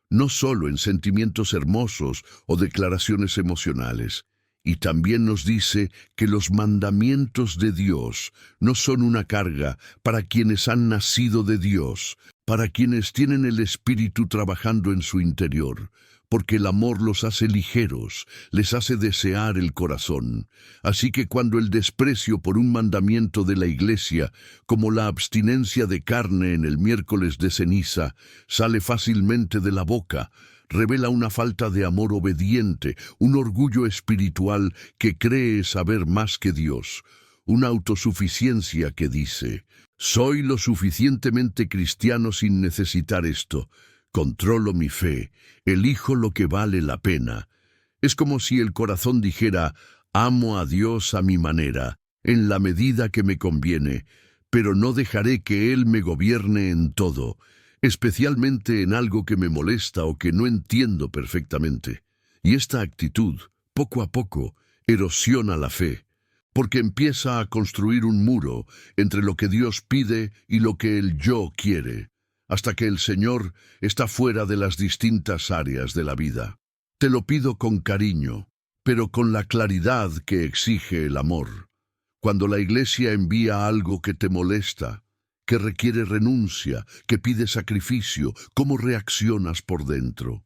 no solo en sentimientos hermosos o declaraciones emocionales. Y también nos dice que los mandamientos de Dios no son una carga para quienes han nacido de Dios, para quienes tienen el Espíritu trabajando en su interior, porque el amor los hace ligeros, les hace desear el corazón. Así que cuando el desprecio por un mandamiento de la Iglesia, como la abstinencia de carne en el miércoles de ceniza, sale fácilmente de la boca, revela una falta de amor obediente, un orgullo espiritual que cree saber más que Dios, una autosuficiencia que dice: soy lo suficientemente cristiano sin necesitar esto, controlo mi fe, elijo lo que vale la pena. Es como si el corazón dijera: amo a Dios a mi manera, en la medida que me conviene, pero no dejaré que Él me gobierne en todo, especialmente en algo que me molesta o que no entiendo perfectamente. Y esta actitud, poco a poco, erosiona la fe, porque empieza a construir un muro entre lo que Dios pide y lo que el yo quiere, hasta que el Señor está fuera de las distintas áreas de la vida. Te lo pido con cariño, pero con la claridad que exige el amor. Cuando la Iglesia envía algo que te molesta, que requiere renuncia, que pide sacrificio, ¿cómo reaccionas por dentro?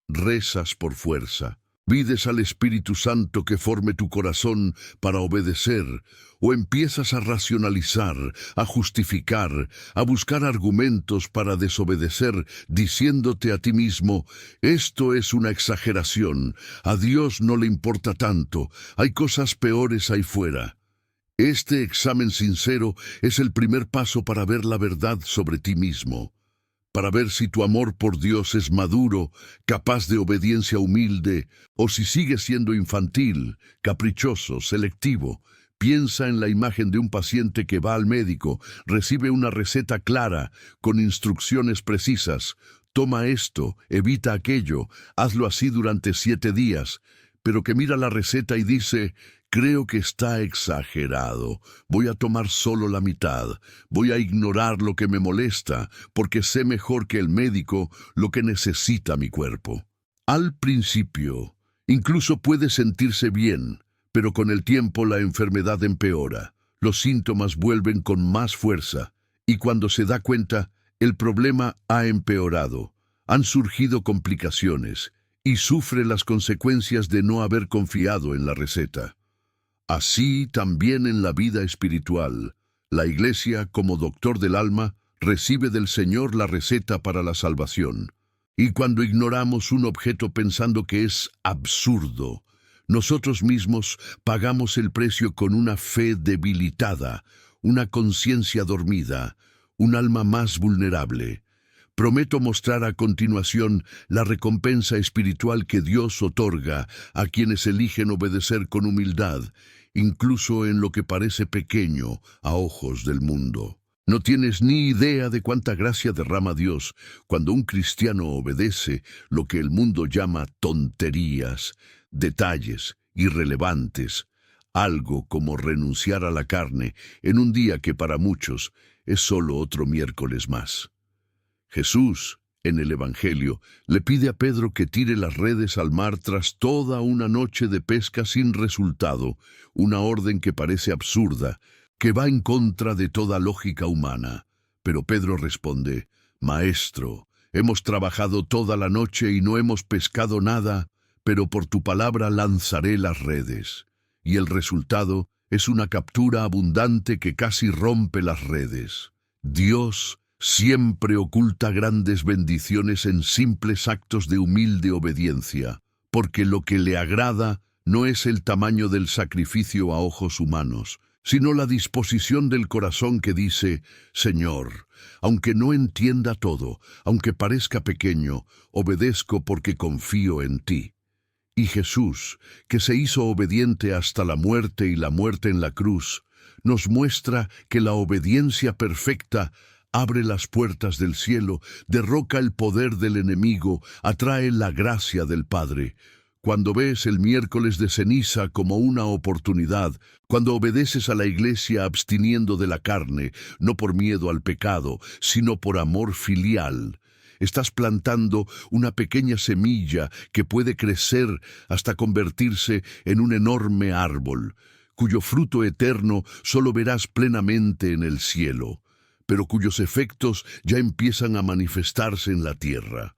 ¿Rezas por fuerza? ¿Pides al Espíritu Santo que forme tu corazón para obedecer? ¿O empiezas a racionalizar, a justificar, a buscar argumentos para desobedecer, diciéndote a ti mismo: esto es una exageración, a Dios no le importa tanto, hay cosas peores ahí fuera? Este examen sincero es el primer paso para ver la verdad sobre ti mismo, para ver si tu amor por Dios es maduro, capaz de obediencia humilde, o si sigue siendo infantil, caprichoso, selectivo. Piensa en la imagen de un paciente que va al médico, recibe una receta clara, con instrucciones precisas: toma esto, evita aquello, hazlo así durante 7 días, pero que mira la receta y dice: creo que está exagerado, voy a tomar solo la mitad, voy a ignorar lo que me molesta, porque sé mejor que el médico lo que necesita mi cuerpo. Al principio, incluso puede sentirse bien, pero con el tiempo la enfermedad empeora, los síntomas vuelven con más fuerza, y cuando se da cuenta, el problema ha empeorado, han surgido complicaciones, y sufre las consecuencias de no haber confiado en la receta. Así también en la vida espiritual, la Iglesia, como doctor del alma, recibe del Señor la receta para la salvación. Y cuando ignoramos un objeto pensando que es absurdo, nosotros mismos pagamos el precio con una fe debilitada, una conciencia dormida, un alma más vulnerable. Prometo mostrar a continuación la recompensa espiritual que Dios otorga a quienes eligen obedecer con humildad, incluso en lo que parece pequeño a ojos del mundo. No tienes ni idea de cuánta gracia derrama Dios cuando un cristiano obedece lo que el mundo llama tonterías, detalles irrelevantes, algo como renunciar a la carne en un día que para muchos es solo otro miércoles más. Jesús, en el Evangelio, le pide a Pedro que tire las redes al mar tras toda una noche de pesca sin resultado, una orden que parece absurda, que va en contra de toda lógica humana. Pero Pedro responde: «Maestro, hemos trabajado toda la noche y no hemos pescado nada, pero por tu palabra lanzaré las redes». Y el resultado es una captura abundante que casi rompe las redes. Dios siempre oculta grandes bendiciones en simples actos de humilde obediencia, porque lo que le agrada no es el tamaño del sacrificio a ojos humanos, sino la disposición del corazón que dice: «Señor, aunque no entienda todo, aunque parezca pequeño, obedezco porque confío en ti». Y Jesús, que se hizo obediente hasta la muerte y la muerte en la cruz, nos muestra que la obediencia perfecta abre las puertas del cielo, derroca el poder del enemigo, atrae la gracia del Padre. Cuando ves el miércoles de ceniza como una oportunidad, cuando obedeces a la Iglesia abstiniendo de la carne, no por miedo al pecado, sino por amor filial, estás plantando una pequeña semilla que puede crecer hasta convertirse en un enorme árbol, cuyo fruto eterno solo verás plenamente en el cielo, pero cuyos efectos ya empiezan a manifestarse en la tierra.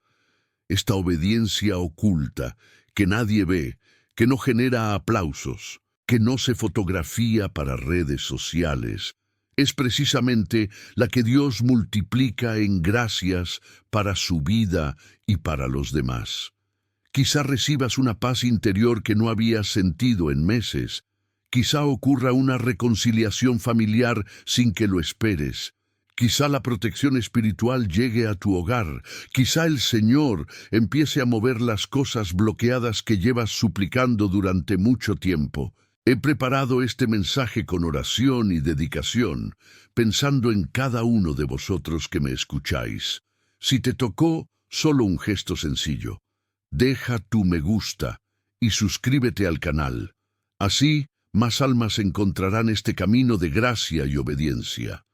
Esta obediencia oculta, que nadie ve, que no genera aplausos, que no se fotografía para redes sociales, es precisamente la que Dios multiplica en gracias para su vida y para los demás. Quizá recibas una paz interior que no habías sentido en meses. Quizá ocurra una reconciliación familiar sin que lo esperes. Quizá la protección espiritual llegue a tu hogar. Quizá el Señor empiece a mover las cosas bloqueadas que llevas suplicando durante mucho tiempo. He preparado este mensaje con oración y dedicación, pensando en cada uno de vosotros que me escucháis. Si te tocó, solo un gesto sencillo: deja tu me gusta y suscríbete al canal. Así, más almas encontrarán este camino de gracia y obediencia.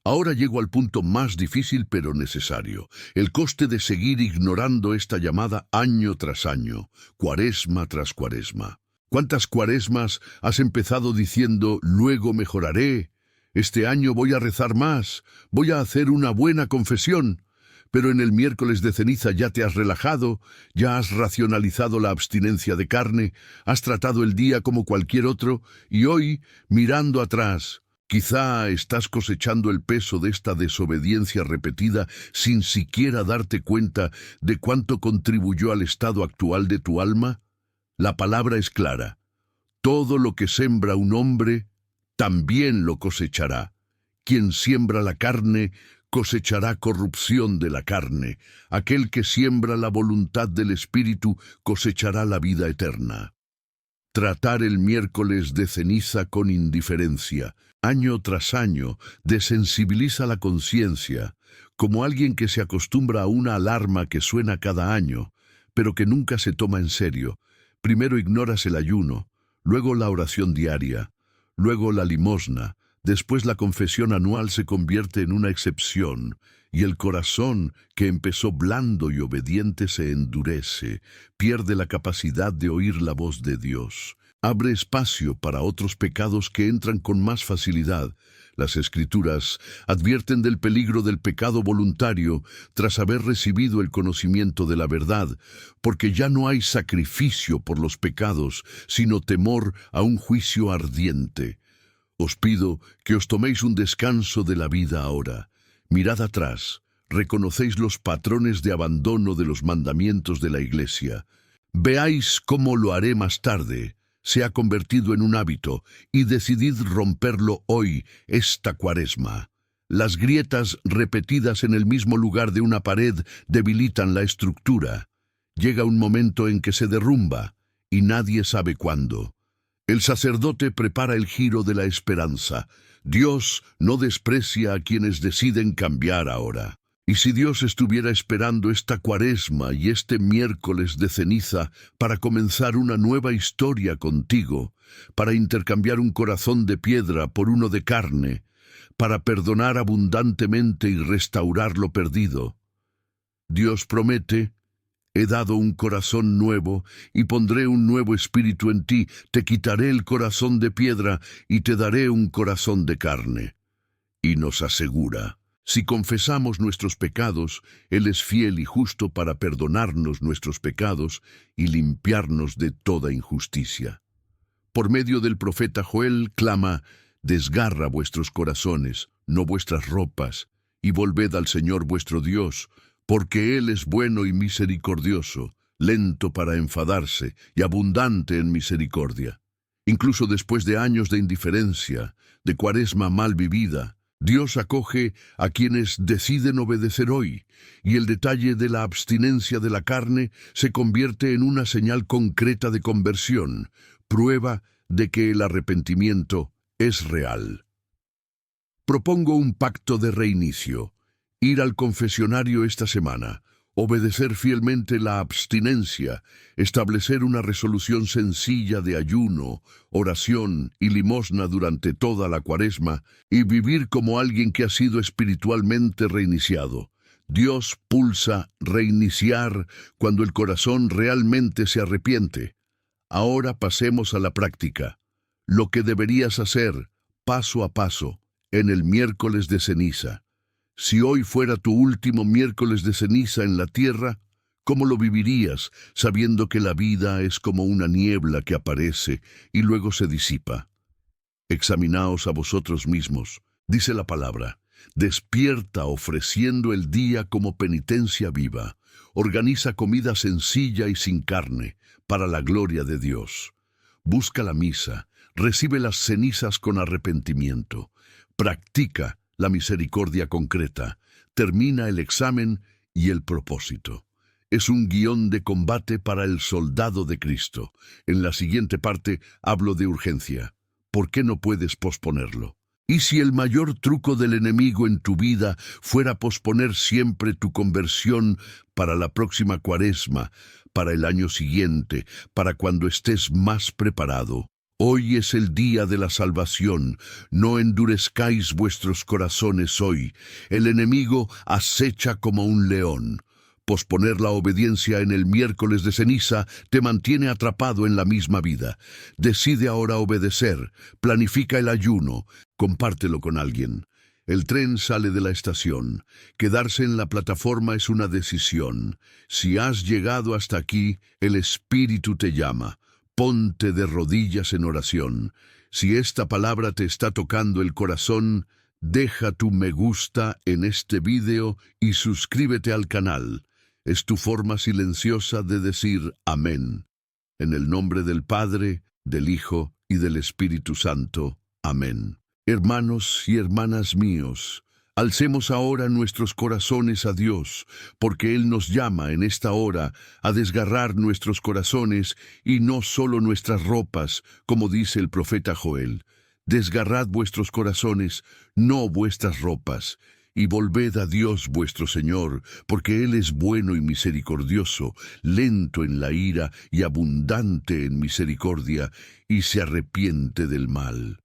Ahora llego al punto más difícil pero necesario: el coste de seguir ignorando esta llamada año tras año, cuaresma tras cuaresma. ¿Cuántas cuaresmas has empezado diciendo: luego mejoraré, este año voy a rezar más, voy a hacer una buena confesión? Pero en el miércoles de ceniza ya te has relajado, ya has racionalizado la abstinencia de carne, has tratado el día como cualquier otro, y hoy, mirando atrás, quizá estás cosechando el peso de esta desobediencia repetida sin siquiera darte cuenta de cuánto contribuyó al estado actual de tu alma. La palabra es clara: todo lo que sembra un hombre, también lo cosechará. Quien siembra la carne, cosechará corrupción de la carne. Aquel que siembra la voluntad del Espíritu, cosechará la vida eterna. Tratar el miércoles de ceniza con indiferencia, año tras año, desensibiliza la conciencia, como alguien que se acostumbra a una alarma que suena cada año, pero que nunca se toma en serio. Primero ignoras el ayuno, luego la oración diaria, luego la limosna, después la confesión anual se convierte en una excepción, y el corazón, que empezó blando y obediente, se endurece, pierde la capacidad de oír la voz de Dios. Abre espacio para otros pecados que entran con más facilidad. Las Escrituras advierten del peligro del pecado voluntario tras haber recibido el conocimiento de la verdad, porque ya no hay sacrificio por los pecados, sino temor a un juicio ardiente. Os pido que os toméis un descanso de la vida ahora. Mirad atrás, reconocéis los patrones de abandono de los mandamientos de la Iglesia. Veáis cómo lo haré más tarde. se ha convertido en un hábito y decidid romperlo hoy, esta Cuaresma. Las grietas repetidas en el mismo lugar de una pared debilitan la estructura. Llega un momento en que se derrumba y nadie sabe cuándo. El sacerdote prepara el giro de la esperanza. Dios no desprecia a quienes deciden cambiar ahora. Y si Dios estuviera esperando esta Cuaresma y este miércoles de ceniza para comenzar una nueva historia contigo, para intercambiar un corazón de piedra por uno de carne, para perdonar abundantemente y restaurar lo perdido, Dios promete: he dado un corazón nuevo y pondré un nuevo espíritu en ti, te quitaré el corazón de piedra y te daré un corazón de carne. Y nos asegura: si confesamos nuestros pecados, Él es fiel y justo para perdonarnos nuestros pecados y limpiarnos de toda injusticia. Por medio del profeta Joel clama: desgarra vuestros corazones, no vuestras ropas, y volved al Señor vuestro Dios, porque Él es bueno y misericordioso, lento para enfadarse y abundante en misericordia. Incluso después de años de indiferencia, de Cuaresma mal vivida, Dios acoge a quienes deciden obedecer hoy, y el detalle de la abstinencia de la carne se convierte en una señal concreta de conversión, prueba de que el arrepentimiento es real. Propongo un pacto de reinicio: ir al confesionario esta semana, obedecer fielmente la abstinencia, establecer una resolución sencilla de ayuno, oración y limosna durante toda la Cuaresma y vivir como alguien que ha sido espiritualmente reiniciado. Dios pulsa reiniciar cuando el corazón realmente se arrepiente. Ahora pasemos a la práctica. Lo que deberías hacer, paso a paso, en el miércoles de ceniza. Si hoy fuera tu último miércoles de ceniza en la tierra, ¿cómo lo vivirías, sabiendo que la vida es como una niebla que aparece y luego se disipa? Examinaos a vosotros mismos, dice la palabra. Despierta ofreciendo el día como penitencia viva. Organiza comida sencilla y sin carne, para la gloria de Dios. Busca la misa, recibe las cenizas con arrepentimiento. Practica la misericordia concreta, termina el examen y el propósito. Es un guión de combate para el soldado de Cristo. En la siguiente parte hablo de urgencia. ¿Por qué no puedes posponerlo? ¿Y si el mayor truco del enemigo en tu vida fuera posponer siempre tu conversión para la próxima Cuaresma, para el año siguiente, para cuando estés más preparado? Hoy es el día de la salvación. No endurezcáis vuestros corazones hoy. El enemigo acecha como un león. Posponer la obediencia en el miércoles de ceniza te mantiene atrapado en la misma vida. Decide ahora obedecer. Planifica el ayuno. Compártelo con alguien. El tren sale de la estación. Quedarse en la plataforma es una decisión. Si has llegado hasta aquí, el Espíritu te llama. Ponte de rodillas en oración. Si esta palabra te está tocando el corazón, deja tu me gusta en este video y suscríbete al canal. Es tu forma silenciosa de decir amén. En el nombre del Padre, del Hijo y del Espíritu Santo. Amén. Hermanos y hermanas míos, alcemos ahora nuestros corazones a Dios, porque Él nos llama en esta hora a desgarrar nuestros corazones y no solo nuestras ropas, como dice el profeta Joel. Desgarrad vuestros corazones, no vuestras ropas, y volved a Dios vuestro Señor, porque Él es bueno y misericordioso, lento en la ira y abundante en misericordia, y se arrepiente del mal.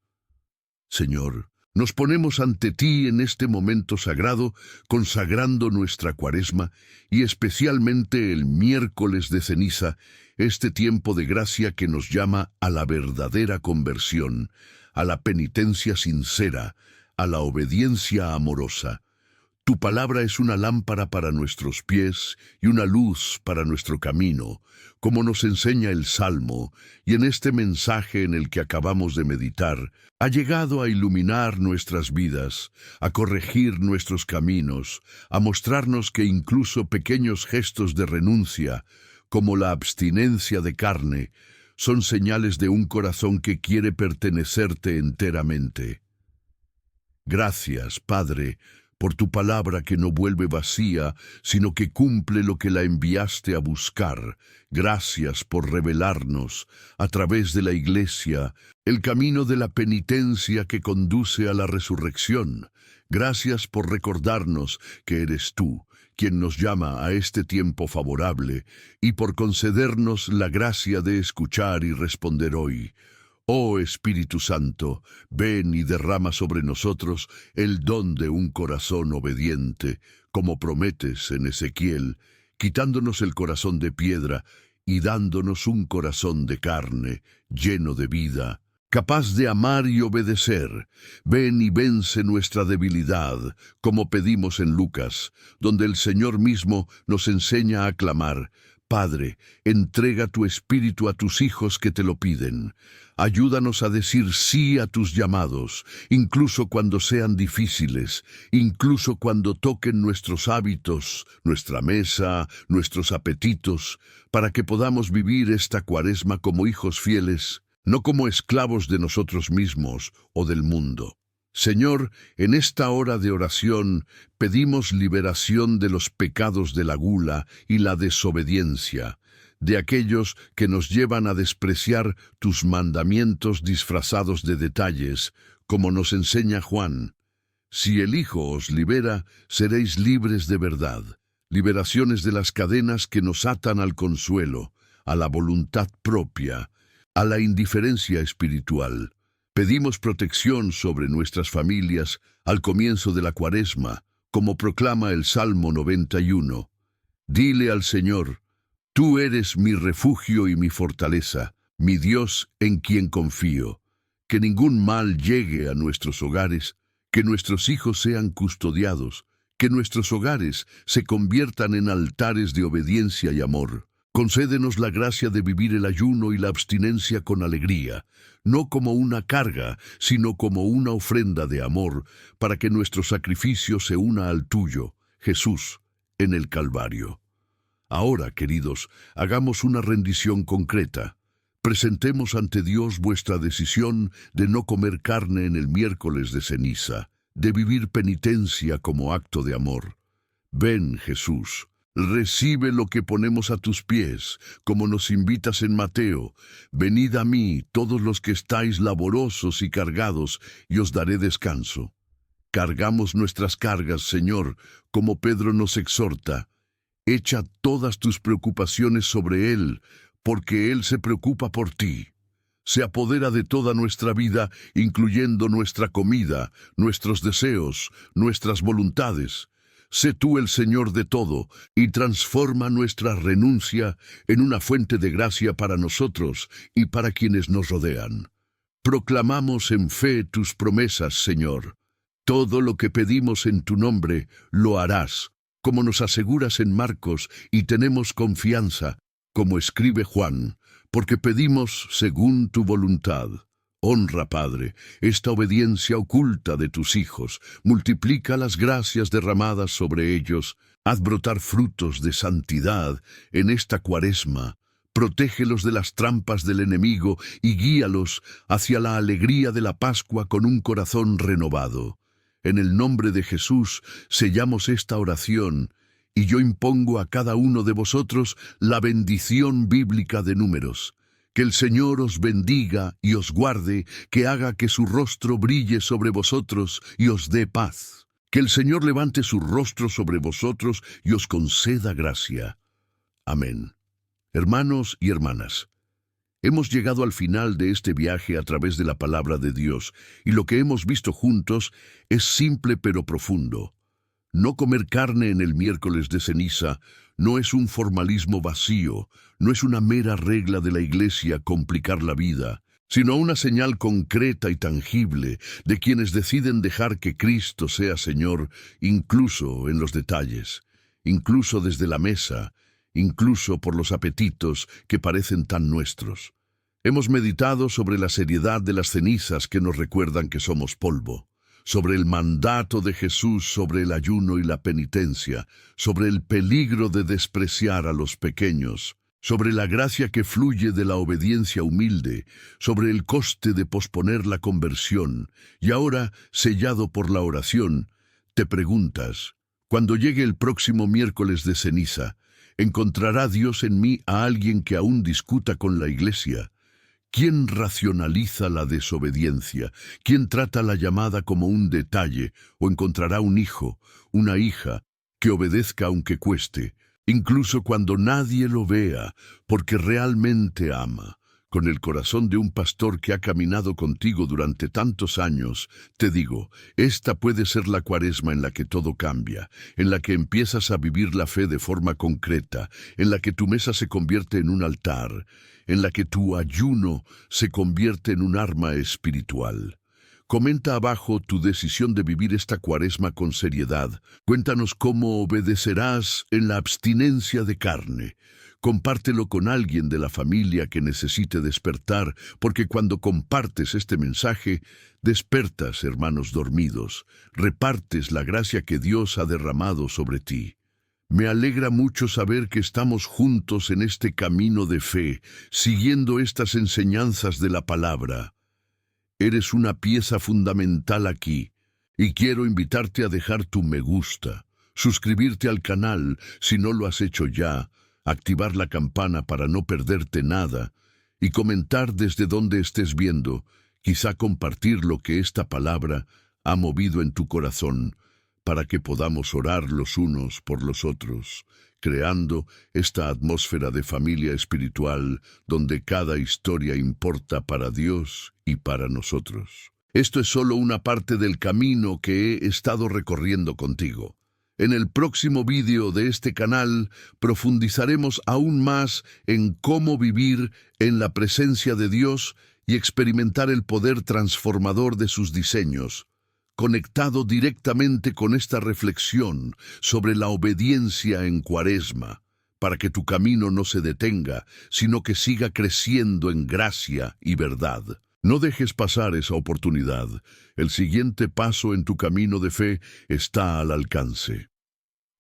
Señor, nos ponemos ante ti en este momento sagrado, consagrando nuestra Cuaresma y especialmente el miércoles de ceniza, este tiempo de gracia que nos llama a la verdadera conversión, a la penitencia sincera, a la obediencia amorosa. Tu palabra es una lámpara para nuestros pies y una luz para nuestro camino, como nos enseña el Salmo, y en este mensaje en el que acabamos de meditar, ha llegado a iluminar nuestras vidas, a corregir nuestros caminos, a mostrarnos que incluso pequeños gestos de renuncia, como la abstinencia de carne, son señales de un corazón que quiere pertenecerte enteramente. Gracias, Padre, por tu palabra que no vuelve vacía, sino que cumple lo que la enviaste a buscar. Gracias por revelarnos, a través de la Iglesia, el camino de la penitencia que conduce a la resurrección. Gracias por recordarnos que eres tú quien nos llama a este tiempo favorable y por concedernos la gracia de escuchar y responder hoy. Oh Espíritu Santo, ven y derrama sobre nosotros el don de un corazón obediente, como prometes en Ezequiel, quitándonos el corazón de piedra y dándonos un corazón de carne, lleno de vida, capaz de amar y obedecer. Ven y vence nuestra debilidad, como pedimos en Lucas, donde el Señor mismo nos enseña a clamar: Padre, entrega tu espíritu a tus hijos que te lo piden. Ayúdanos a decir sí a tus llamados, incluso cuando sean difíciles, incluso cuando toquen nuestros hábitos, nuestra mesa, nuestros apetitos, para que podamos vivir esta Cuaresma como hijos fieles, no como esclavos de nosotros mismos o del mundo. Señor, en esta hora de oración pedimos liberación de los pecados de la gula y la desobediencia, de aquellos que nos llevan a despreciar tus mandamientos disfrazados de detalles, como nos enseña Juan. Si el Hijo os libera, seréis libres de verdad. Liberaciones de las cadenas que nos atan al consuelo, a la voluntad propia, a la indiferencia espiritual. Pedimos protección sobre nuestras familias al comienzo de la Cuaresma, como proclama el Salmo 91. Dile al Señor: Tú eres mi refugio y mi fortaleza, mi Dios en quien confío. Que ningún mal llegue a nuestros hogares, que nuestros hijos sean custodiados, que nuestros hogares se conviertan en altares de obediencia y amor. Concédenos la gracia de vivir el ayuno y la abstinencia con alegría, no como una carga, sino como una ofrenda de amor, para que nuestro sacrificio se una al tuyo, Jesús, en el Calvario. Ahora, queridos, hagamos una rendición concreta. Presentemos ante Dios vuestra decisión de no comer carne en el miércoles de ceniza, de vivir penitencia como acto de amor. Ven, Jesús. Recibe lo que ponemos a tus pies, como nos invitas en Mateo. Venid a mí, todos los que estáis laborosos y cargados, y os daré descanso. Cargamos nuestras cargas, Señor, como Pedro nos exhorta. Echa todas tus preocupaciones sobre Él, porque Él se preocupa por ti. Se apodera de toda nuestra vida, incluyendo nuestra comida, nuestros deseos, nuestras voluntades. Sé tú el Señor de todo, y transforma nuestra renuncia en una fuente de gracia para nosotros y para quienes nos rodean. Proclamamos en fe tus promesas, Señor. Todo lo que pedimos en tu nombre, lo harás, como nos aseguras en Marcos, y tenemos confianza, como escribe Juan, porque pedimos según tu voluntad. Honra, Padre, esta obediencia oculta de tus hijos, multiplica las gracias derramadas sobre ellos, haz brotar frutos de santidad en esta Cuaresma, protégelos de las trampas del enemigo y guíalos hacia la alegría de la Pascua con un corazón renovado. En el nombre de Jesús sellamos esta oración, y yo impongo a cada uno de vosotros la bendición bíblica de Números. Que el Señor os bendiga y os guarde, que haga que su rostro brille sobre vosotros y os dé paz. Que el Señor levante su rostro sobre vosotros y os conceda gracia. Amén. Hermanos y hermanas, hemos llegado al final de este viaje a través de la palabra de Dios, y lo que hemos visto juntos es simple pero profundo. No comer carne en el miércoles de ceniza no es un formalismo vacío, no es una mera regla de la Iglesia complicar la vida, sino una señal concreta y tangible de quienes deciden dejar que Cristo sea Señor, incluso en los detalles, incluso desde la mesa, incluso por los apetitos que parecen tan nuestros. Hemos meditado sobre la seriedad de las cenizas que nos recuerdan que somos polvo, sobre el mandato de Jesús sobre el ayuno y la penitencia, sobre el peligro de despreciar a los pequeños, sobre la gracia que fluye de la obediencia humilde, sobre el coste de posponer la conversión, y ahora, sellado por la oración, te preguntas, cuando llegue el próximo miércoles de ceniza, ¿encontrará Dios en mí a alguien que aún discuta con la Iglesia? ¿Quién racionaliza la desobediencia? ¿Quién trata la llamada como un detalle? ¿O encontrará un hijo, una hija, que obedezca aunque cueste, incluso cuando nadie lo vea, porque realmente ama? Con el corazón de un pastor que ha caminado contigo durante tantos años, te digo, esta puede ser la Cuaresma en la que todo cambia, en la que empiezas a vivir la fe de forma concreta, en la que tu mesa se convierte en un altar, en la que tu ayuno se convierte en un arma espiritual. Comenta abajo tu decisión de vivir esta Cuaresma con seriedad. Cuéntanos cómo obedecerás en la abstinencia de carne. Compártelo con alguien de la familia que necesite despertar, porque cuando compartes este mensaje, despertas hermanos dormidos, repartes la gracia que Dios ha derramado sobre ti. Me alegra mucho saber que estamos juntos en este camino de fe, siguiendo estas enseñanzas de la palabra. Eres una pieza fundamental aquí, y quiero invitarte a dejar tu me gusta, suscribirte al canal si no lo has hecho ya, activar la campana para no perderte nada, y comentar desde donde estés viendo, quizá compartir lo que esta palabra ha movido en tu corazón, para que podamos orar los unos por los otros, creando esta atmósfera de familia espiritual donde cada historia importa para Dios y para nosotros. Esto es solo una parte del camino que he estado recorriendo contigo. En el próximo vídeo de este canal profundizaremos aún más en cómo vivir en la presencia de Dios y experimentar el poder transformador de sus diseños, conectado directamente con esta reflexión sobre la obediencia en Cuaresma, para que tu camino no se detenga, sino que siga creciendo en gracia y verdad. No dejes pasar esa oportunidad. El siguiente paso en tu camino de fe está al alcance.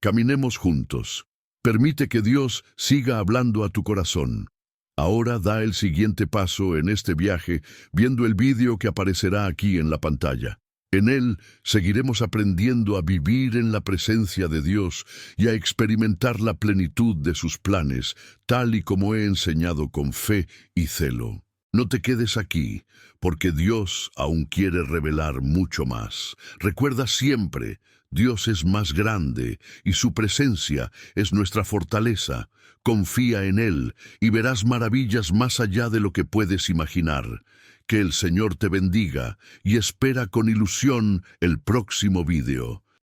Caminemos juntos. Permite que Dios siga hablando a tu corazón. Ahora da el siguiente paso en este viaje viendo el vídeo que aparecerá aquí en la pantalla. En él seguiremos aprendiendo a vivir en la presencia de Dios y a experimentar la plenitud de sus planes, tal y como he enseñado con fe y celo. No te quedes aquí, porque Dios aún quiere revelar mucho más. Recuerda siempre, Dios es más grande y su presencia es nuestra fortaleza. Confía en Él y verás maravillas más allá de lo que puedes imaginar. Que el Señor te bendiga y espera con ilusión el próximo vídeo.